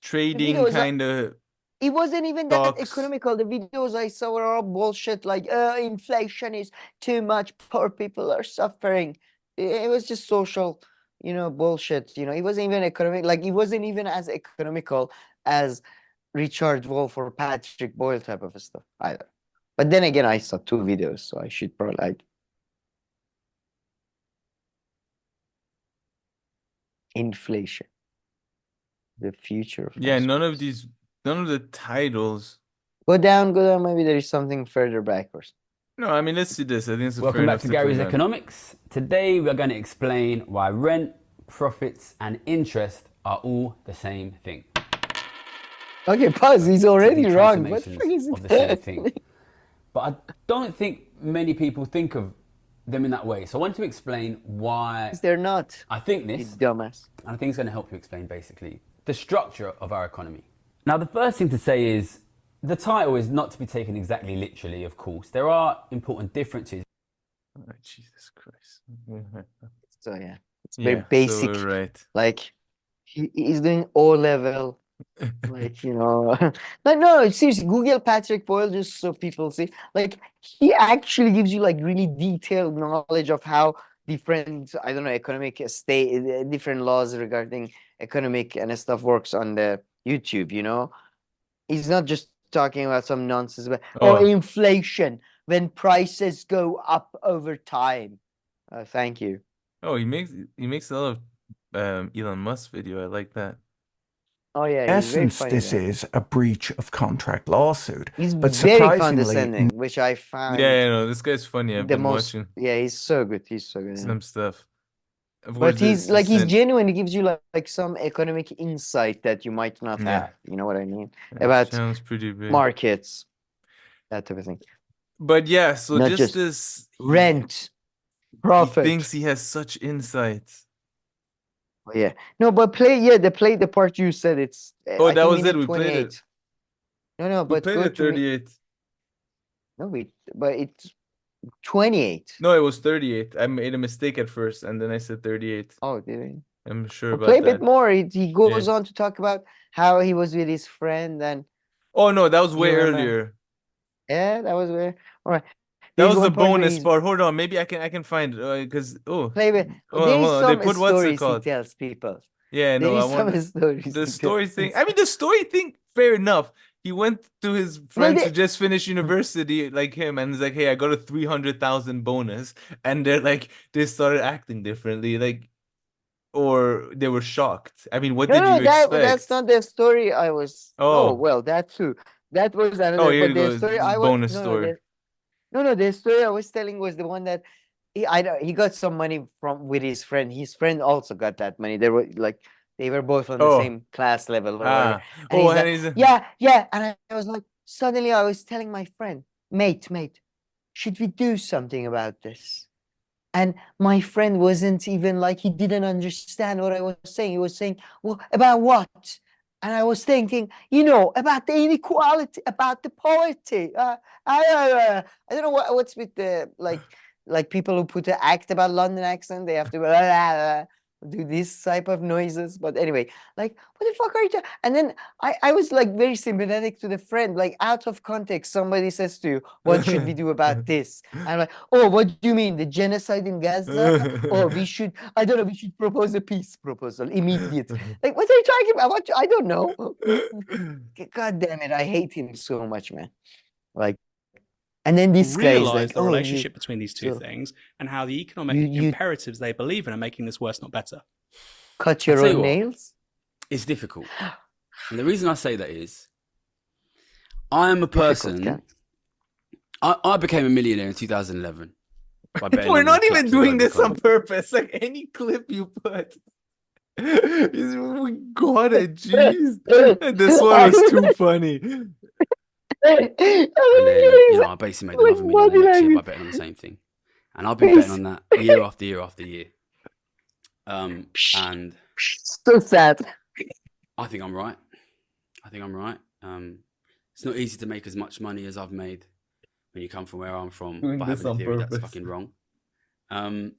Trading kind of. It wasn't even that economical. The videos I saw were all bullshit. Like, inflation is too much. Poor people are suffering. It was just social, bullshit. It wasn't even economic. Like, it wasn't even as economical as Richard Wolff or Patrick Boyle type of stuff either. But then again, I saw 2 videos, so I should probably inflation, the future. Yeah, none of the titles. Go down. Maybe there is something further backwards. No, I mean, let's see this. I think it's Welcome back to Gary's Economics. Today we're going to explain why rent, profits, and interest are all the same thing. Okay, pause. He's already wrong. What the fuck is the same thing? But I don't think many people think of them in that way. So I want to explain why they're not. I think this, dumbass. And I think it's going to help you explain basically the structure of our economy. Now, the first thing to say is the title is not to be taken exactly literally, of course. There are important differences. Oh, Jesus Christ. So yeah, it's very basic. So right. Like he's doing O-level. Like, no, seriously, Google Patrick Boyle just so people see. Like, he actually gives you like really detailed knowledge of how different, I don't know, economic state, different laws regarding economic and stuff works on the YouTube. He's not just talking about some nonsense about inflation when prices go up over time. Thank you. Oh, he makes a lot of Elon Musk video. I like that. Oh yeah. In essence, this is a breach of contract lawsuit. He's but very condescending, which I found. Yeah, this guy's funny. I've been watching. Yeah, he's so good. Some stuff. But he's genuine. He gives you like some economic insight that you might not have. You know what I mean? About sounds pretty big. Markets, that type of thing. But yeah, so not just this rent, profit. He thinks he has such insights. Yeah. No, but play the part you said. It's that was it. We played it. No, but we played it 38. No, but it's 28. No, it was 38. I made a mistake at first, and then I said 38. Oh, did he? I'm sure about play that. a bit more. He goes on to talk about how he was with his friend and. Oh no, that was way earlier. Yeah, that was way. All right. That was the bonus part. Hold on, maybe I can find it because play it. They put what's it called? He tells people. Yeah, no, I want the story thing. I mean, the story thing. Fair enough. He went to his friends who just finished university, like him, and he's like, "Hey, I got a 300,000 bonus," and they started acting differently. Like, or they were shocked? I mean, what No, did no, you expect? that's not the story I was. Oh. No, well, that too. That was Oh, another. here But it the goes. story I was Bonus story. no, the story I was telling was the one that he got some money from with his friend. His friend also got that money. They were both on the Oh. same class level or whatever. Ah. And Oh, he's and like, he's yeah. And I was like, suddenly I was telling my friend, mate, should we do something about this? And my friend wasn't even like, he didn't understand what I was saying. He was saying, well, about what? And I was thinking, about the inequality, about the poverty. I don't know what's with the, like people who put an act about London accent. They have to do this type of noises. But anyway, like, what the fuck are you talking? And then I was like very sympathetic to the friend, like out of context. Somebody says to you, what should we do about this? I'm like, oh, what do you mean? The genocide in Gaza? Or we should propose a peace proposal immediately. Like, what are you talking about? I don't know. God damn it. I hate him so much, man. Like, and then this guy is like, the relationship between these two things and how the economic imperatives they believe in are making this worse, not better. Cut your own nails? It's difficult. And the reason I say that is, I am a person, I became a millionaire in 2011. We're not even doing this on purpose. Like any clip you put. We got it, jeez. This one was too funny. And then, I basically made another million next year by betting on the same thing. And I've been betting on that year after year after year. And so sad. I think I'm right. It's not easy to make as much money as I've made when you come from where I'm from. Doing but this having a on theory purpose. that's fucking wrong. And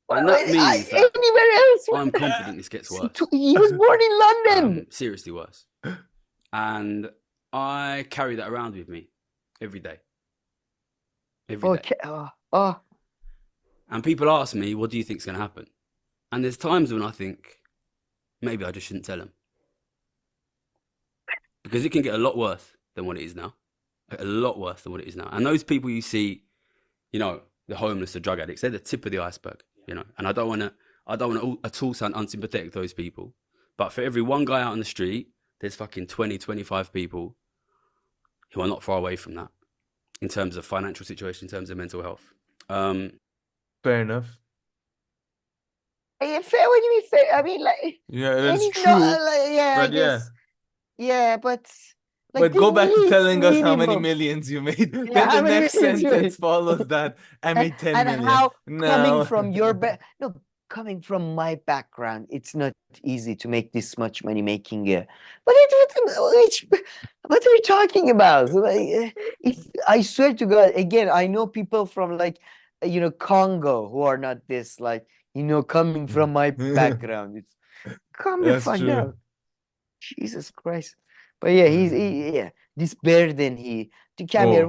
that means that anywhere else. I'm confident this gets worse. He was born in London. Seriously worse. And I carry that around with me every day. Every day. And people ask me, what do you think's going to happen? And there's times when I think, maybe I just shouldn't tell them. Because it can get a lot worse than what it is now. A lot worse than what it is now. And those people you see, the homeless, the drug addicts, they're the tip of the iceberg, And I don't want to at all sound unsympathetic to those people. But for every one guy out on the street, there's fucking 20, 25 people who are not far away from that in terms of financial situation, in terms of mental health. Fair enough. Yeah, fair. What do you mean fair? I mean, like, yeah, that's true. I guess. Yeah, but go back to telling us how many millions you made. Yeah, Then the next sentence follows that. I made 10 million. And how coming from your coming from my background, it's not easy to make this much money making a. What are you talking about? Like, I swear to God, again, I know people from Congo who are not this, coming from my background. It's calm the fuck down. Jesus Christ. But yeah, this burden to come here.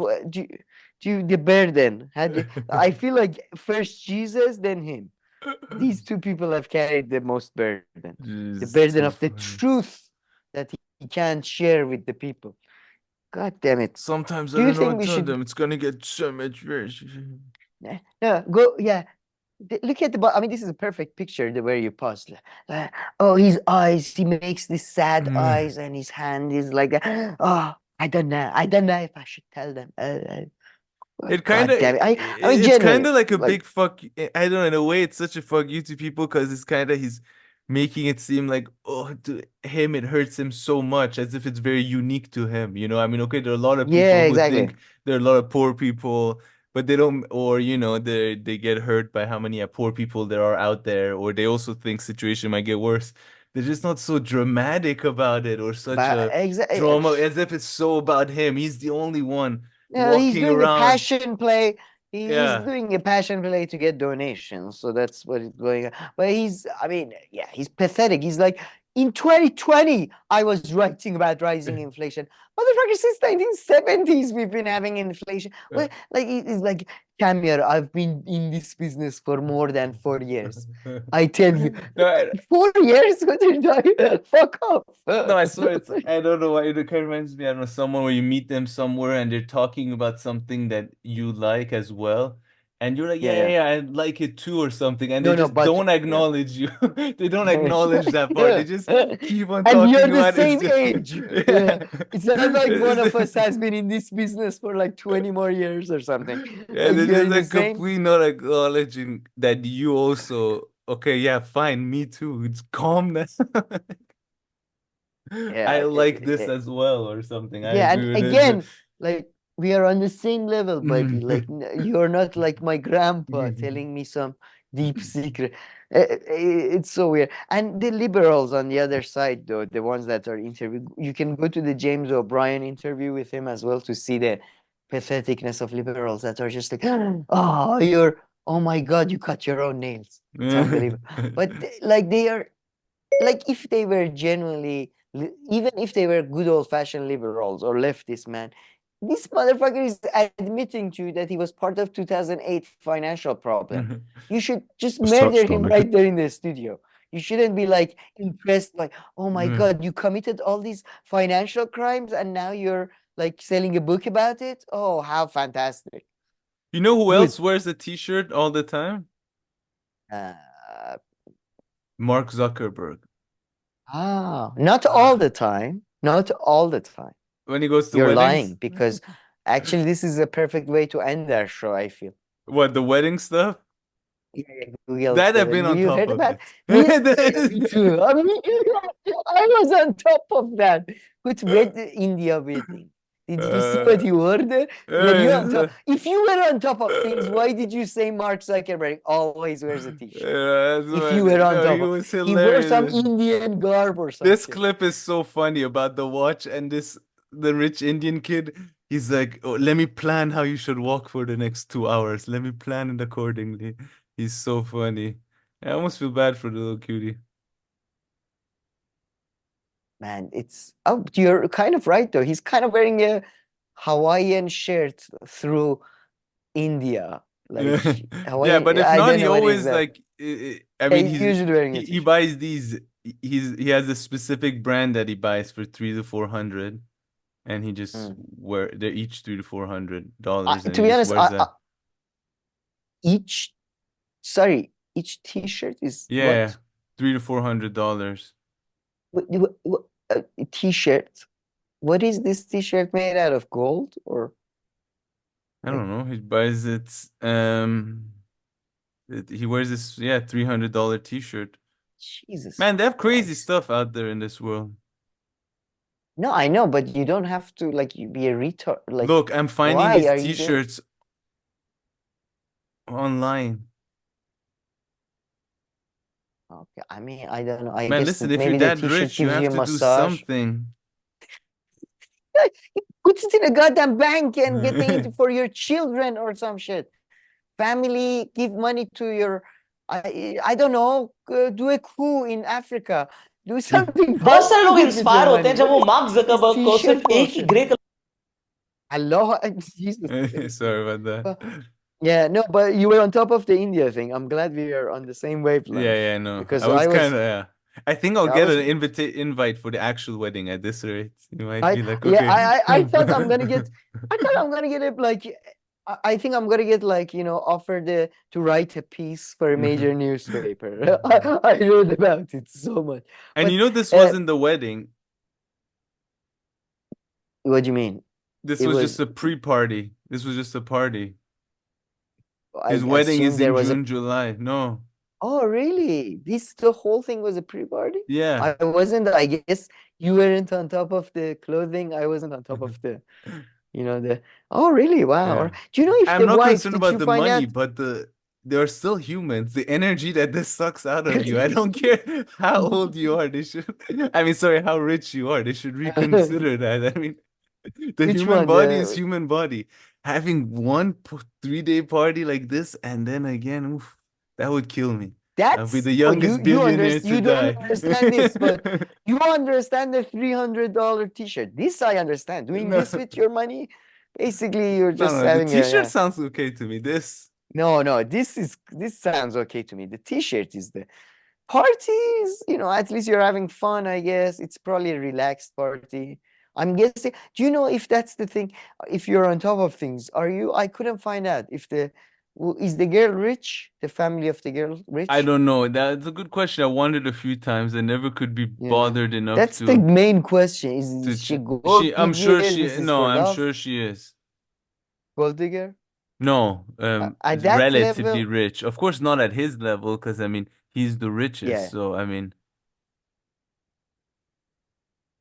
The burden. I feel like first Jesus, then him. These two people have carried the most burden. The burden of the truth that he can't share with the people. God damn it. Sometimes I don't know what to tell them. It's going to get so much worse. No, go, yeah. Look at the, I mean, this is a perfect picture where you pause. His eyes, he makes these sad eyes and his hand is like, I don't know if I should tell them. It kind of, it's kind of like a big fuck. I don't know, in a way, it's such a fuck you to people because it's kind of, he's making it seem like, to him, it hurts him so much as if it's very unique to him. I mean, okay, there are a lot of people who think there are a lot of poor people, but they don't, or, they get hurt by how many poor people there are out there, or they also think situation might get worse. They're just not so dramatic about it or such a drama as if it's so about him. He's the only one. He's doing a passion play. He's doing a passion play to get donations. So that's what is going on. But he's pathetic. He's like, in 2020, I was writing about rising inflation. Motherfucker, since 1970s, we've been having inflation. Well, it's like, Camille, I've been in this business for more than 4 years. I tell you, 4 years? What are you talking? Fuck off. No, I swear, I don't know why. It kind of reminds me, I don't know, someone where you meet them somewhere and they're talking about something that you like as well. and you're like, yeah, I like it too, or something, and they just but, don't acknowledge you. They don't acknowledge that part. They just keep on and talking you're the about same it. age. It's not like one of us has been in this business for like 20 more years or something. Yeah, Like, they're you're just in the like same. completely not acknowledging that you also. Okay, yeah, fine, me too. It's calmness. I like this as well, or something. I Yeah, agree and with again, like we are on the same level, buddy. it. Like you're not like my grandpa telling me some deep secret. It's so weird. And the liberals on the other side, though, the ones that are interviewed, you can go to the James O'Brien interview with him as well to see the patheticness of liberals that are just like, oh my God, you cut your own nails. It's unbelievable. But like they are, like if they were genuinely, even if they were good old-fashioned liberals or leftists, man, this motherfucker is admitting to you that he was part of 2008 financial problem. You should just murder him right there in the studio. You shouldn't be like impressed, like, oh my God, you committed all these financial crimes and now you're like selling a book about it? Oh, how fantastic. You know who else wears a t-shirt all the time? Mark Zuckerberg. Not all the time. Not all the time. When he goes to You're weddings? lying, because actually this is a perfect way to end our show, I feel. What, the wedding stuff? Yeah, Google That I've it. been on You top heard of about it. Me too. I mean, I was on top of that. With India wedding. Did you see what you ordered? Were you on top? If you were on top of things, why did you say Mark Zuckerberg always wears a t-shirt? If you were on top of it. He wore some Indian garb or something. This clip is so funny about the watch and the rich Indian kid. He's like, oh, let me plan how you should walk for the next 2 hours. Let me plan it accordingly. He's so funny. I almost feel bad for the little cutie. Man, you're kind of right though. He's kind of wearing a Hawaiian shirt through India. Like yeah, but if not, he always like. I mean, he's usually wearing he buys these. He has a specific brand that he buys for $300 to $400, and he just they're each $300 to $400. To be honest, each t-shirt is $300 to $400. T-shirt. What is this t-shirt made out of? Gold or? I don't know. He buys it. He wears this $300 t-shirt. Jesus, man, they have crazy stuff out there in this world. No, I know, but you don't have to like be a retard. Like, look, I'm finding these t-shirts online. Okay, I mean, I don't know. I Man, guess listen, if maybe you're that the t-shirt rich, you gives have you a to do massage. something. Put it in a goddamn bank and get it for your children or some shit. Family, give money to your, I don't know, do a coup in Africa. Do something. बहुत सारे लोग inspire होते हैं जब वो mark Zuckerberg को सिर्फ एक ही grey colour. Allah, Jesus. Sorry about that. Yeah, no, but you were on top of the India thing. I'm glad we are on the same wavelength. Yeah, no. Because I was kind of, I think I'll get an invite for the actual wedding at this rate. You might be like, okay. Yeah, I thought I'm gonna get. I thought I'm gonna get it like. I think I'm gonna get like, you know, offered to write a piece for a major newspaper. I read about it so much. And you know, this wasn't the wedding. What do you mean? This was just a pre-party. This was just a party. His wedding is in June, July. No. Oh, really? The whole thing was a pre-party? Yeah. I wasn't. I guess you weren't on top of the clothing. I wasn't on top of the, you know, Oh, really? Wow. Yeah. Do you know if I'm the not wife, concerned about the money, but they are still humans. The energy that this sucks out of you. I don't care how old you are. They should. I mean, sorry, how rich you are. They should reconsider that. I mean, the human body is human body. Having one 3-day party like this and then again, oof, that would kill me. I'll be the youngest billionaire to die. You don't understand this, but you understand the $300 t-shirt. This I understand. Doing this with your money, basically you're just having the t-shirt sounds okay to me. No, this sounds okay to me. The t-shirt is the parties, you know, at least you're having fun, I guess. It's probably a relaxed party. I'm guessing. Do you know if that's the thing? If you're on top of things, I couldn't find out if the Is the girl rich? The family of the girl rich? I don't know. That's a good question. I wondered a few times. I never could be bothered enough That's to. the main question. Is she gold I'm sure digger? she. This is No, for I'm love? sure she is. Gold digger? No, At that relatively level? rich. Of course, not at his level, because I mean, he's the richest. Yeah. So I mean,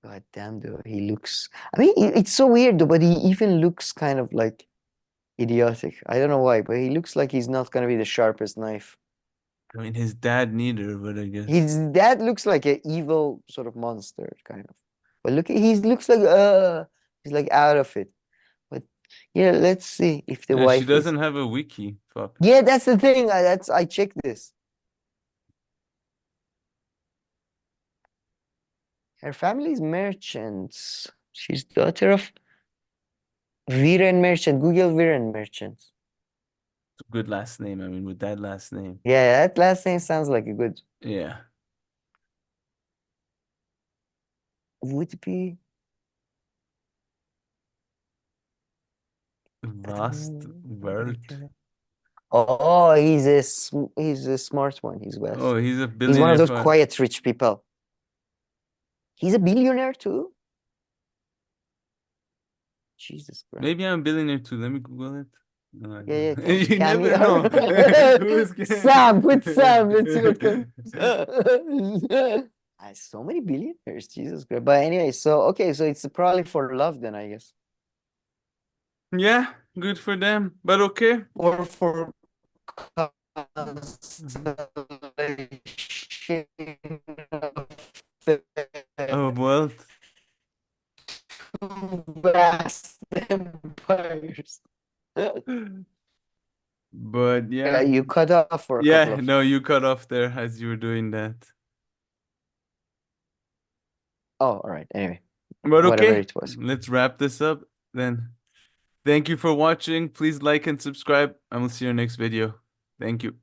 God damn, though, he looks. I mean, it's so weird, though, but he even looks kind of like idiotic. I don't know why, but he looks like he's not gonna be the sharpest knife. I mean, his dad neither, but I guess His dad looks like an evil sort of monster, kind of. But look, he looks like he's like out of it. But yeah, let's see if the yeah, wife she doesn't have a wiki. Fuck. Yeah, that's the thing. I checked this. Her family is merchants. She's daughter of Viren Merchant. Google Viren Merchants. It's a good last name. I mean, with that last name. Yeah, that last name sounds like a good. Yeah. Would be. Vast world. Oh, he's a smart one. He's West. Oh, he's a billionaire. He's one of those quiet rich people. He's a billionaire too. Jesus Christ. Maybe I'm a billionaire too. Let me Google it. No, Yeah. you Can never know. Sam, with Sam. Let's see what comes. So many billionaires. Jesus Christ. But anyway, so okay, so it's probably for love then, I guess. Yeah, good for them. But okay. Or for oh well. Vast empires. But yeah. You cut off for a couple of... no, you cut off there as you were doing that. Oh, all right. Anyway. But whatever okay, it was. let's wrap this up then. Thank you for watching. Please like and subscribe, and we'll see you next video. Thank you.